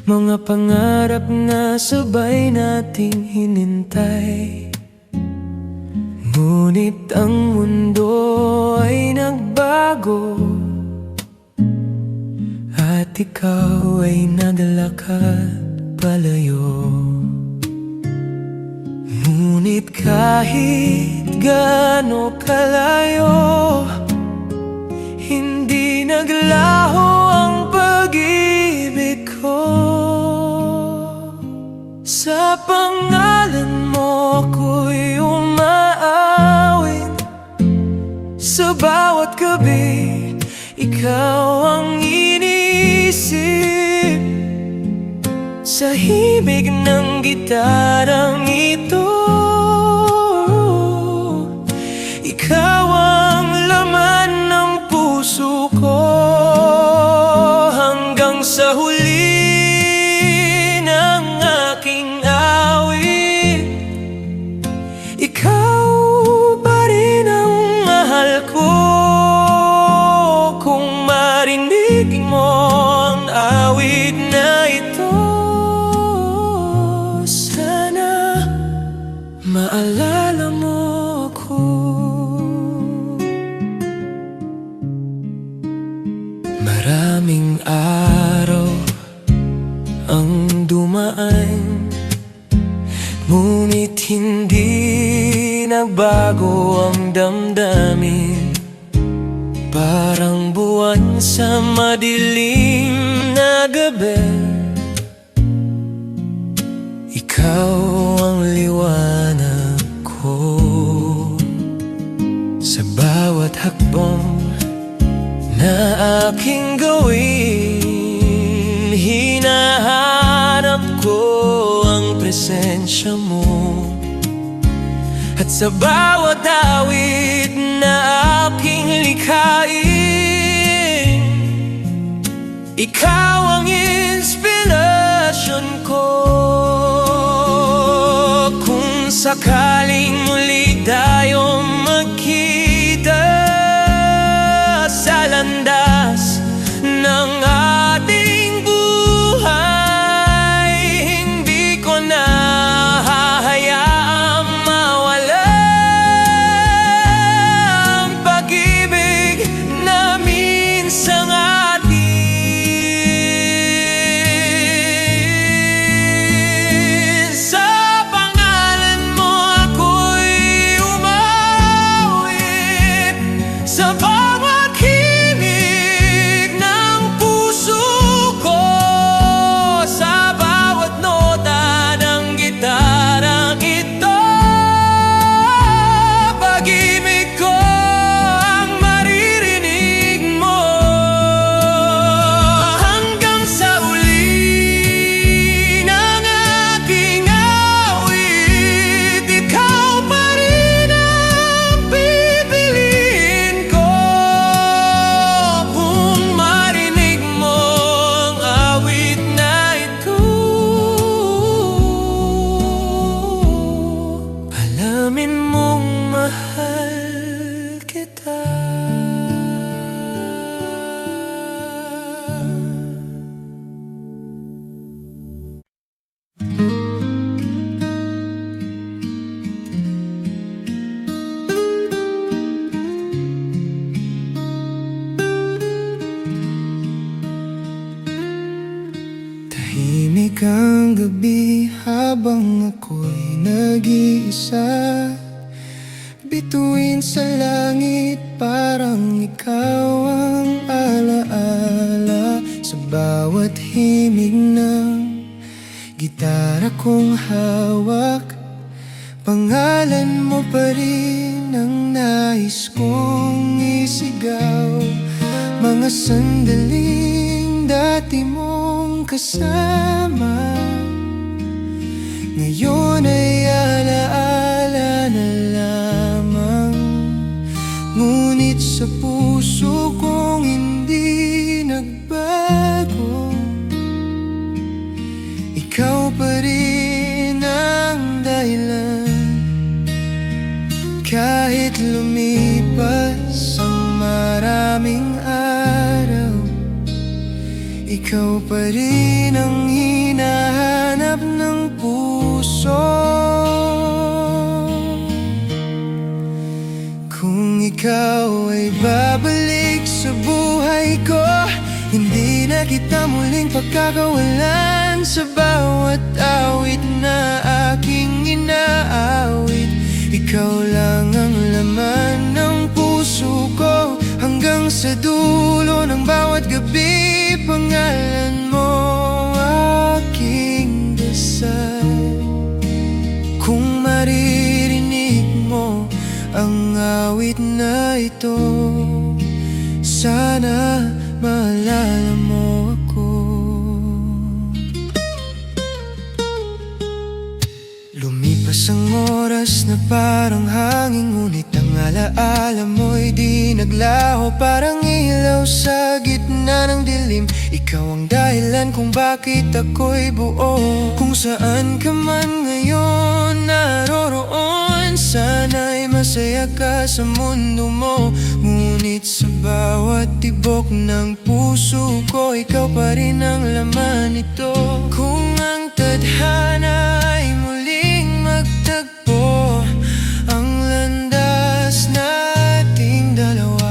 mga pangarap na sabay nating hinintay. Ngunit ang mundo ay nagbago, at ikaw ay naglakad palayo. Ngunit kahit gaano kalayo, hindi naglaho ang pag-ibig ko. Sa pangalan mo ako'y umaawit, sa bawat gabi ikaw ang iniisip. Sa himig ng gitarang ito, ikaw ang laman ng puso ko. Hanggang sa huli ng aking awit, ikaw pa rin ang mahal ko. Kung marinig mo ang awit na ito, sana maalala mo ako. hindi nagbago ang damdamin, parang buwan sa madilim na gabi. Ikaw ang liwanag ko sa bawat hakbang na aking gawin. Hinahanap ko ang presensya mo, at sa bawat awit na aking likhain, ikaw ang inspirasyon ko. Kung sakaling muli tayong magkita sa landas ng ating buhay, hindi ko na hahayaang mawala ang pag-ibig namin sa atin. Sa pangalan mo ako'y umawit, sa bawat himig ng puso ko, sa bawat nota ng gitarang ito. Pag-ibig ko ang maririnig mo hanggang sa uli ng aking awit. Ikaw pa rin ang pipiliin ko. Kung marinig mo ang awit na ito, alamin mong mahal kita. Tahimik ang gabi habang ako'y nag-iisa, bituin sa langit parang ikaw ang alaala. Sa bawat himig ng gitara kong hawak, pangalan mo pa rin ang nais kong isigaw. Mga sandaling dati mong kasama, ngayon ay alaala na lamang. Ngunit sa puso kong hindi nagbago, ikaw pa rin ang dahilan. Kahit lumipas ang maraming araw, ikaw pa rin ang hinahanap ng puso. Kung ikaw ay babalik sa buhay ko, hindi na kita muling pagkakawalan. Sa bawat awit na aking inaawit, ikaw lang ang laman ng puso ko. Hanggang sa dulo ng bawat gabi, pangalan mo aking dasal. Kung maririnig mo ang awit na ito, sana maalala mo ako. Lumipas ang oras na parang hangin, ngunit ang alaala mo'y di naglaho. Parang ilaw sa gitna ng dilim, ikaw ang dahilan kung bakit ako'y buo. Kung saan ka man ngayon naroroon, sana'y masaya ka sa mundo mo. Ngunit sa bawat tibok ng puso ko, ikaw pa rin ang laman nito. Kung ang tadhana ay muling magtagpo, ang landas nating dalawa,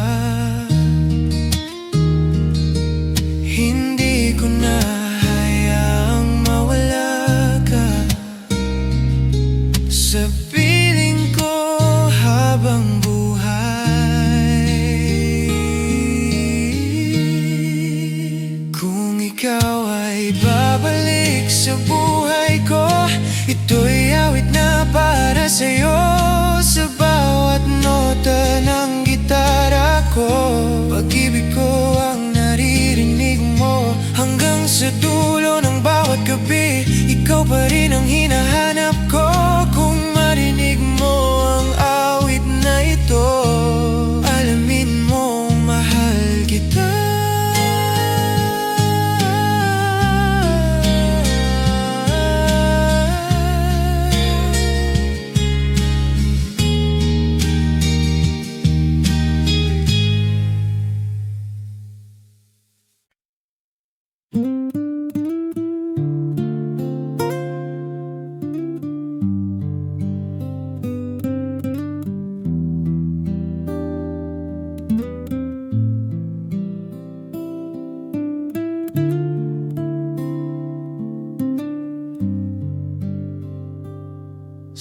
hindi ko na hayaang mawala ka sa piling.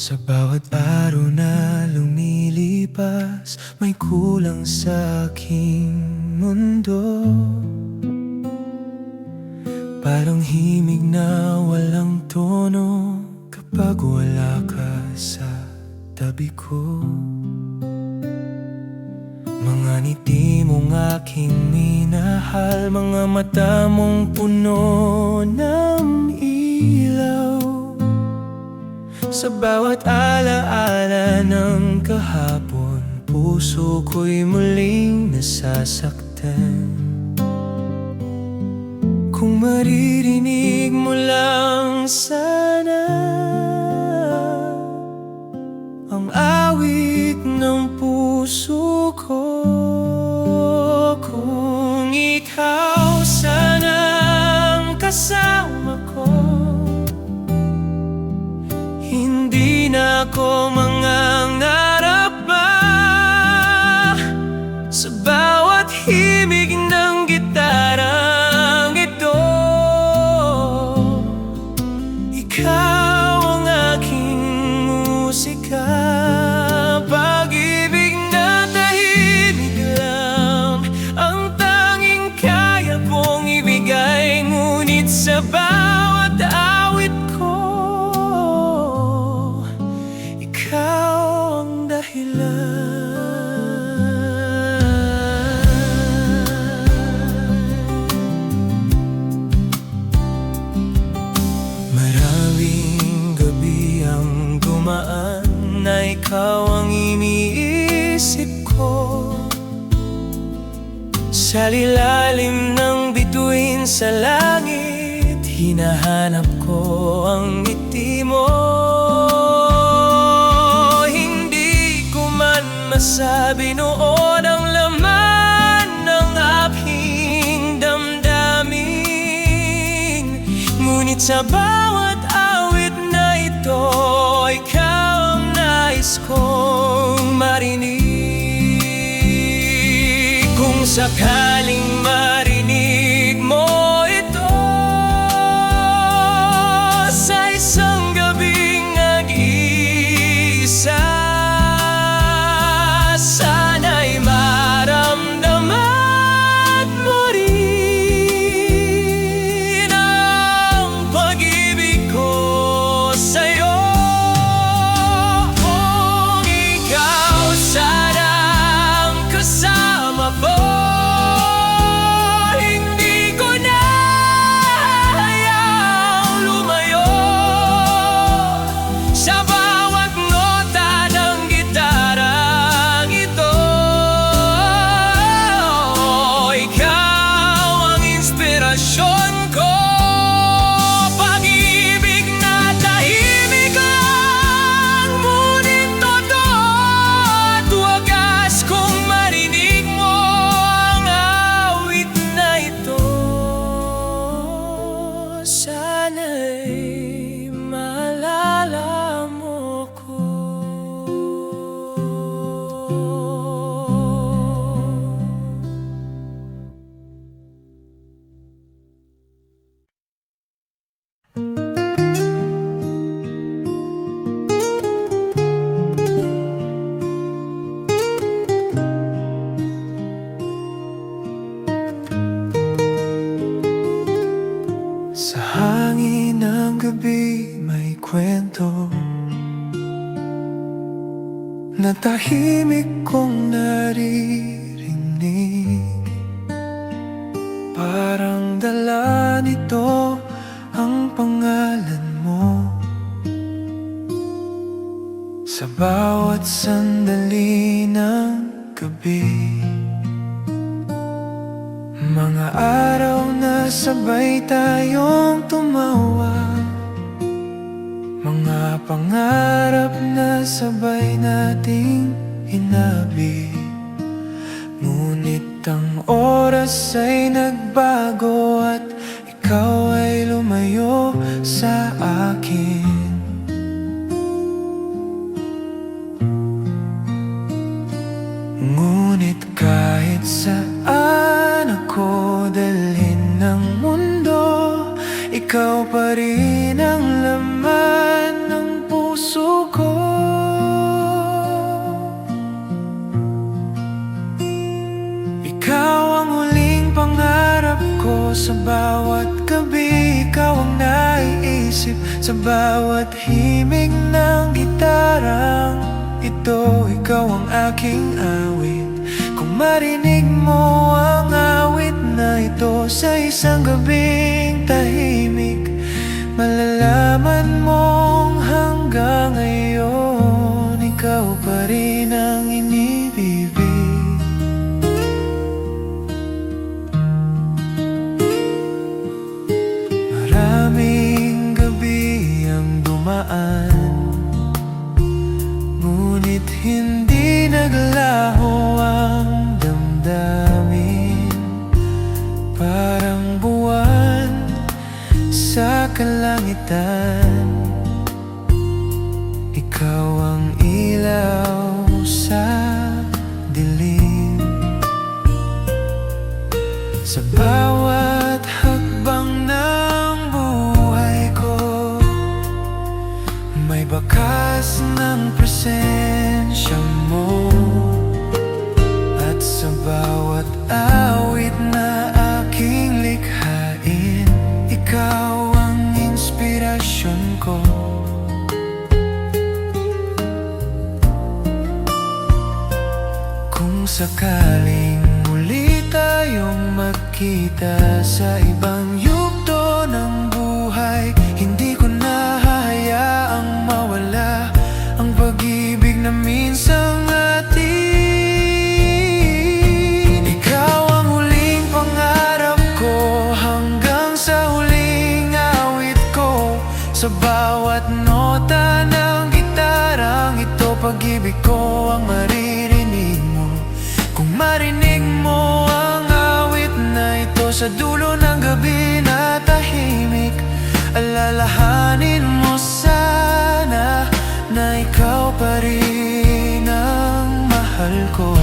Sa bawat araw na lumilipas, may kulang sa aking mundo. Parang himig na walang tono kapag wala ka sa tabi ko. Mga ngiti mong aking minahal, mga mata mong puno ng ilaw. Sa bawat alaala ng kahapon, puso ko'y muling nasasaktan. Kung maririnig mo lang sana ang awit ng puso ko. Kung ikaw sana ang kasama ko, hindi na ako mangangarap pa. Sa bawat himig ng gitarang ito, ikaw ang aking musika. Pag-ibig na tahimik lang ang tanging kaya kong ibigay, ngunit sa bawat awit ko, ikaw ang dahilan. Maraming gabi ang dumaan na ikaw ang iniisip ko. Sa lilalim ng bituin sa langit, hinahanap ko ang ngiti mo. Hindi ko man masabi noon ang laman ng aking damdamin, ngunit sa bawat awit na ito, ikaw ang nais kong marinig. Kung sakaling marinig mo ito sa isang gabing nag-iisa, sana'y maramdaman mo rin ang pag-ibig ko sa'yo. Kung ikaw sana ang kasama ko, hindi ko na hayang lumayo. Sa bawat nota ng gitarang ito, ikaw ang inspirasyon ko. Pag-ibig na tahimik lang, ngunit totoo at wagas. Kung marinig mo ang awit na ito, sana'y maalala mo ko. Sa hangin ng gabi may kwento na tahimik kong naririnig. Parang dala nito ang pangalan mo. Sa bawat sandali ng gabi, mga araw na sabay tayong tumawa, mga pangarap na sabay nating hinabi. Ngunit ang oras ay nagbago at ikaw ay lumayo sa akin. Ngunit kahit saan ako dalhin ng mundo, ikaw pa rin ang laman ng puso ko. sa bawat gabi, ikaw ang naiisip. Sa bawat himig ng gitarang ito, ikaw ang aking awit. Kung marinig mo ang awit na ito sa isang gabing tahimik, malalaman mong hanggang ngayon ikaw pa rin ang inibibig. Maraming gabi ang dumaan, ngunit hindi naglaho ang damdamin. Parang buwan sa kalangitan, ikaw ang ilaw sa dilim. Sa bawat hakbang ng buhay ko, may bakas ng presensya mo. At sa bawat awit na aking likhain, ikaw ang inspirasyon ko. Kung sakaling muli tayong magkita sa ibang yugto ng buhay, hindi ko na hahayaang mawala ang pag-ibig na minsang atin. Ikaw ang huling pangarap ko, hanggang sa huling awit ko. Sa bawat nota ng gitarang ito, pag-ibig ko ang maririnig mo. Kung marinig mo ang awit na ito sa dulo ng gabi na tahimik, alalahanin mo sana na ikaw pa rin ang mahal ko.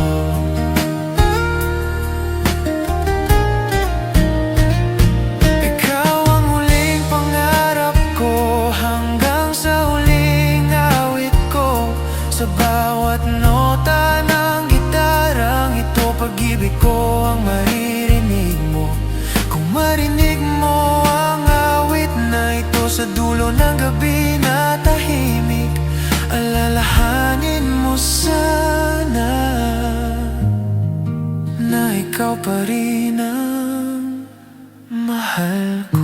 Ikaw ang huling pangarap ko, hanggang sa huling awit ko. Sa bawat nota ng gitarang ito, pag-ibig ko ang maririnig mo. Kung marinig mo ang awit na ito sa dulo ng gabi na tahimik, alalahanin mo sana na ikaw pa rin ang mahal ko.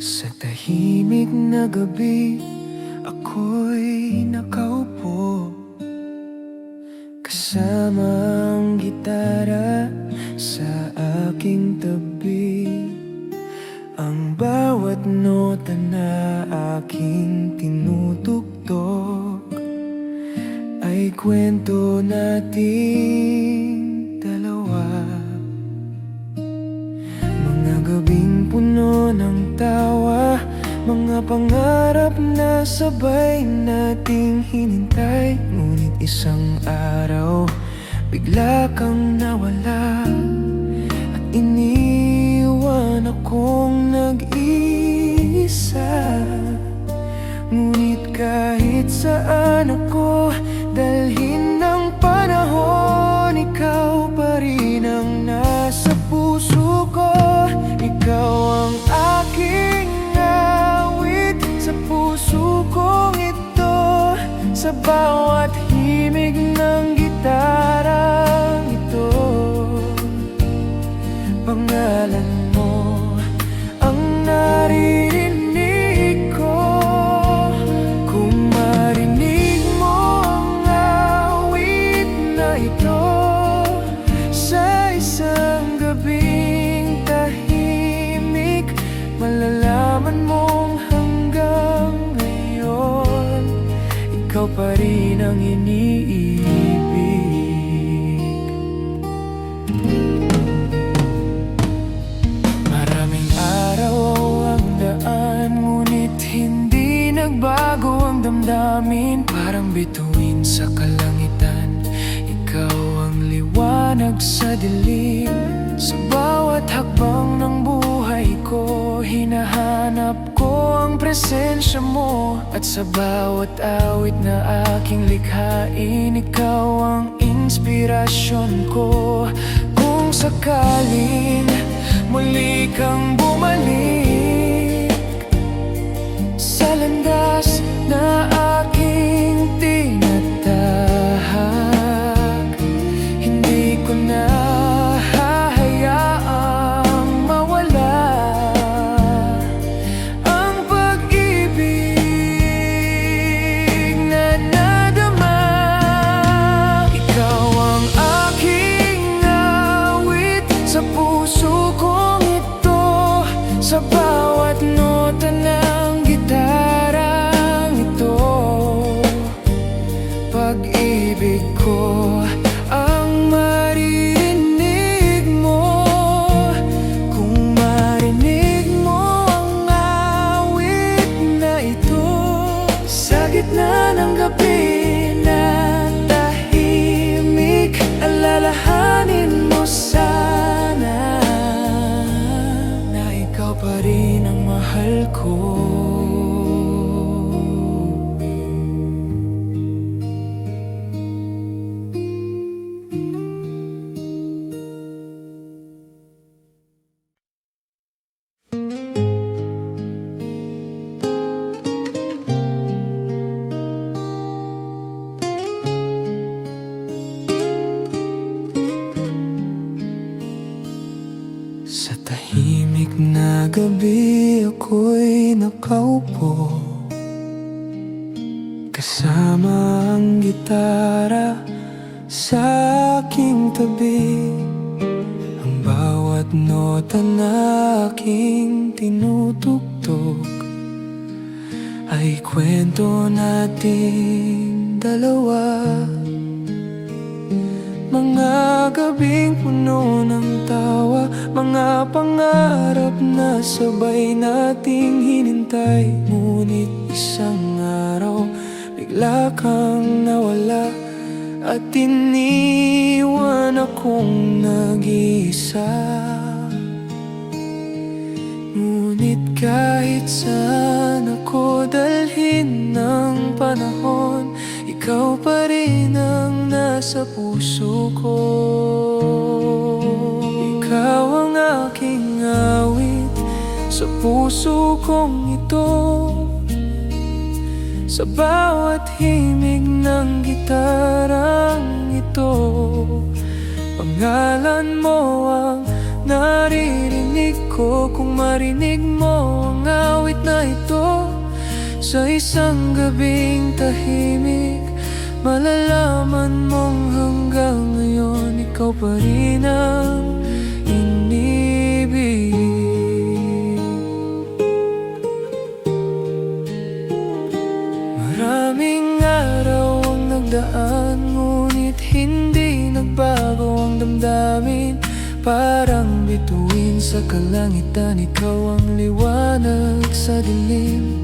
Sa tahimik na gabi, ako'y nakaupo, kasama ang gitara sa aking tabi. Ang bawat nota na aking tinutugtog ay kwento nating dalawa. Mga gabing puno ng tawa, mga pangarap na sabay nating hinintay. Ngunit isang araw, bigla kang nawala, at iniwan akong nag-iisa. Ngunit kahit saan ako dalhin ng panahon, ikaw pa rin ang nasa puso ko. Ikaw ang aking awit sa puso kong ito. Sa bawat himig ng gitarang ito, pangalan mo ang naririnig ko. Kung marinig mo ang awit na ito sa isang gabing tahimik, malalaman mong hanggang ngayon ikaw pa rin ang iniibig. Maraming araw ang daan, ngunit hindi nagbago ang damdamin. Parang bituin sa kalangitan, liwanag sa dilim. Sa bawat hakbang ng buhay ko, hinahanap ko ang presensya mo. At sa bawat awit na aking likhain, ikaw ang inspirasyon ko. Kung sakaling muli kang bumalik sa landas na aking tinatahak, hindi ko na hahayaang mawala ang pag-ibig na nadama. Ikaw ang aking awit sa puso kong ito, sa bawat nota ng gitarang ito. Pag-ibig ko ang maririnig mo. Kung marinig mo ang awit na ito, sa gitna ng gabi na tahimik, alalahanin mo sana na ikaw pa rin ang mahal ko. Sa tahimik na gabi ako'y nakaupo, kasama ang gitara sa aking tabi. Ang bawat nota na aking tinutugtog ay kwento nating dalawa. Mga gabing puno ng tawa, mga pangarap na sabay nating hinintay. Ngunit isang araw, bigla kang nawala at iniwan akong nag-iisa. Ngunit kahit saan ako dalhin ng panahon, ikaw pa rin ang nasa puso ko. Ikaw ang aking awit sa puso kong ito, sa bawat himig ng gitarang ito. Pangalan mo ang naririnig ko. Kung marinig mo ang awit na ito, sa isang gabing tahimik, malalaman mong hanggang ngayon ikaw pa rin ang inibig. Maraming araw ang nagdaan, ngunit hindi nagbago ang damdamin. Parang bituin sa kalangitan, ikaw ang liwanag sa dilim.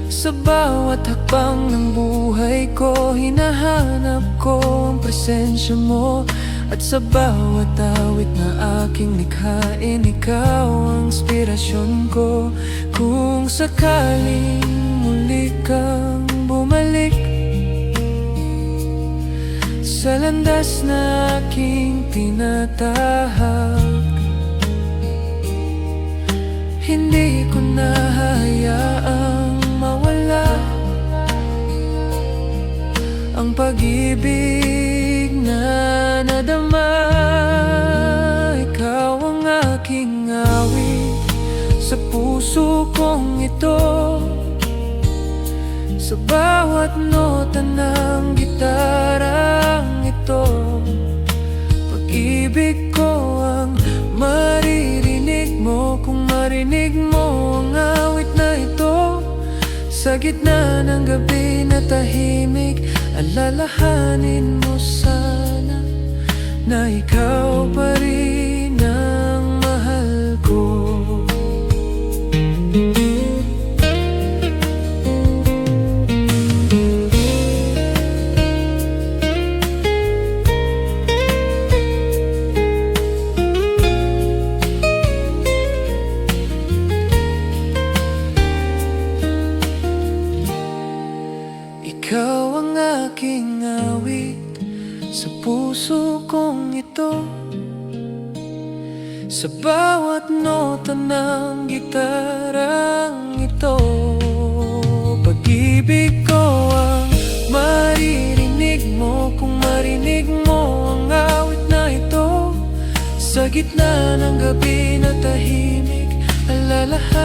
Sa bawat hakbang ng buhay ko, hinahanap ko ang presensya mo. At sa bawat awit na aking likhain, ikaw ang inspirasyon ko. Kung sakaling muli kang bumalik sa landas na aking tinatahak, hindi ko na hayaang mawala ang pag-ibig na nadama. Ikaw ang aking awit sa puso kong ito, sa bawat nota ng gitarang ito. Pag-ibig ko ang maririnig mo. Kung marinig mo ang awit na ito, sa gitna ng gabi na tahimik, alalahanin mo sana na ikaw pa rin ang mahal ko. aking awit sa puso kong ito. Sa bawat nota ng gitarang ito, pag-ibig ko ang maririnig mo kung marinig mo ang awit na ito. Sa gitna ng gabi na tahimik, alalahanin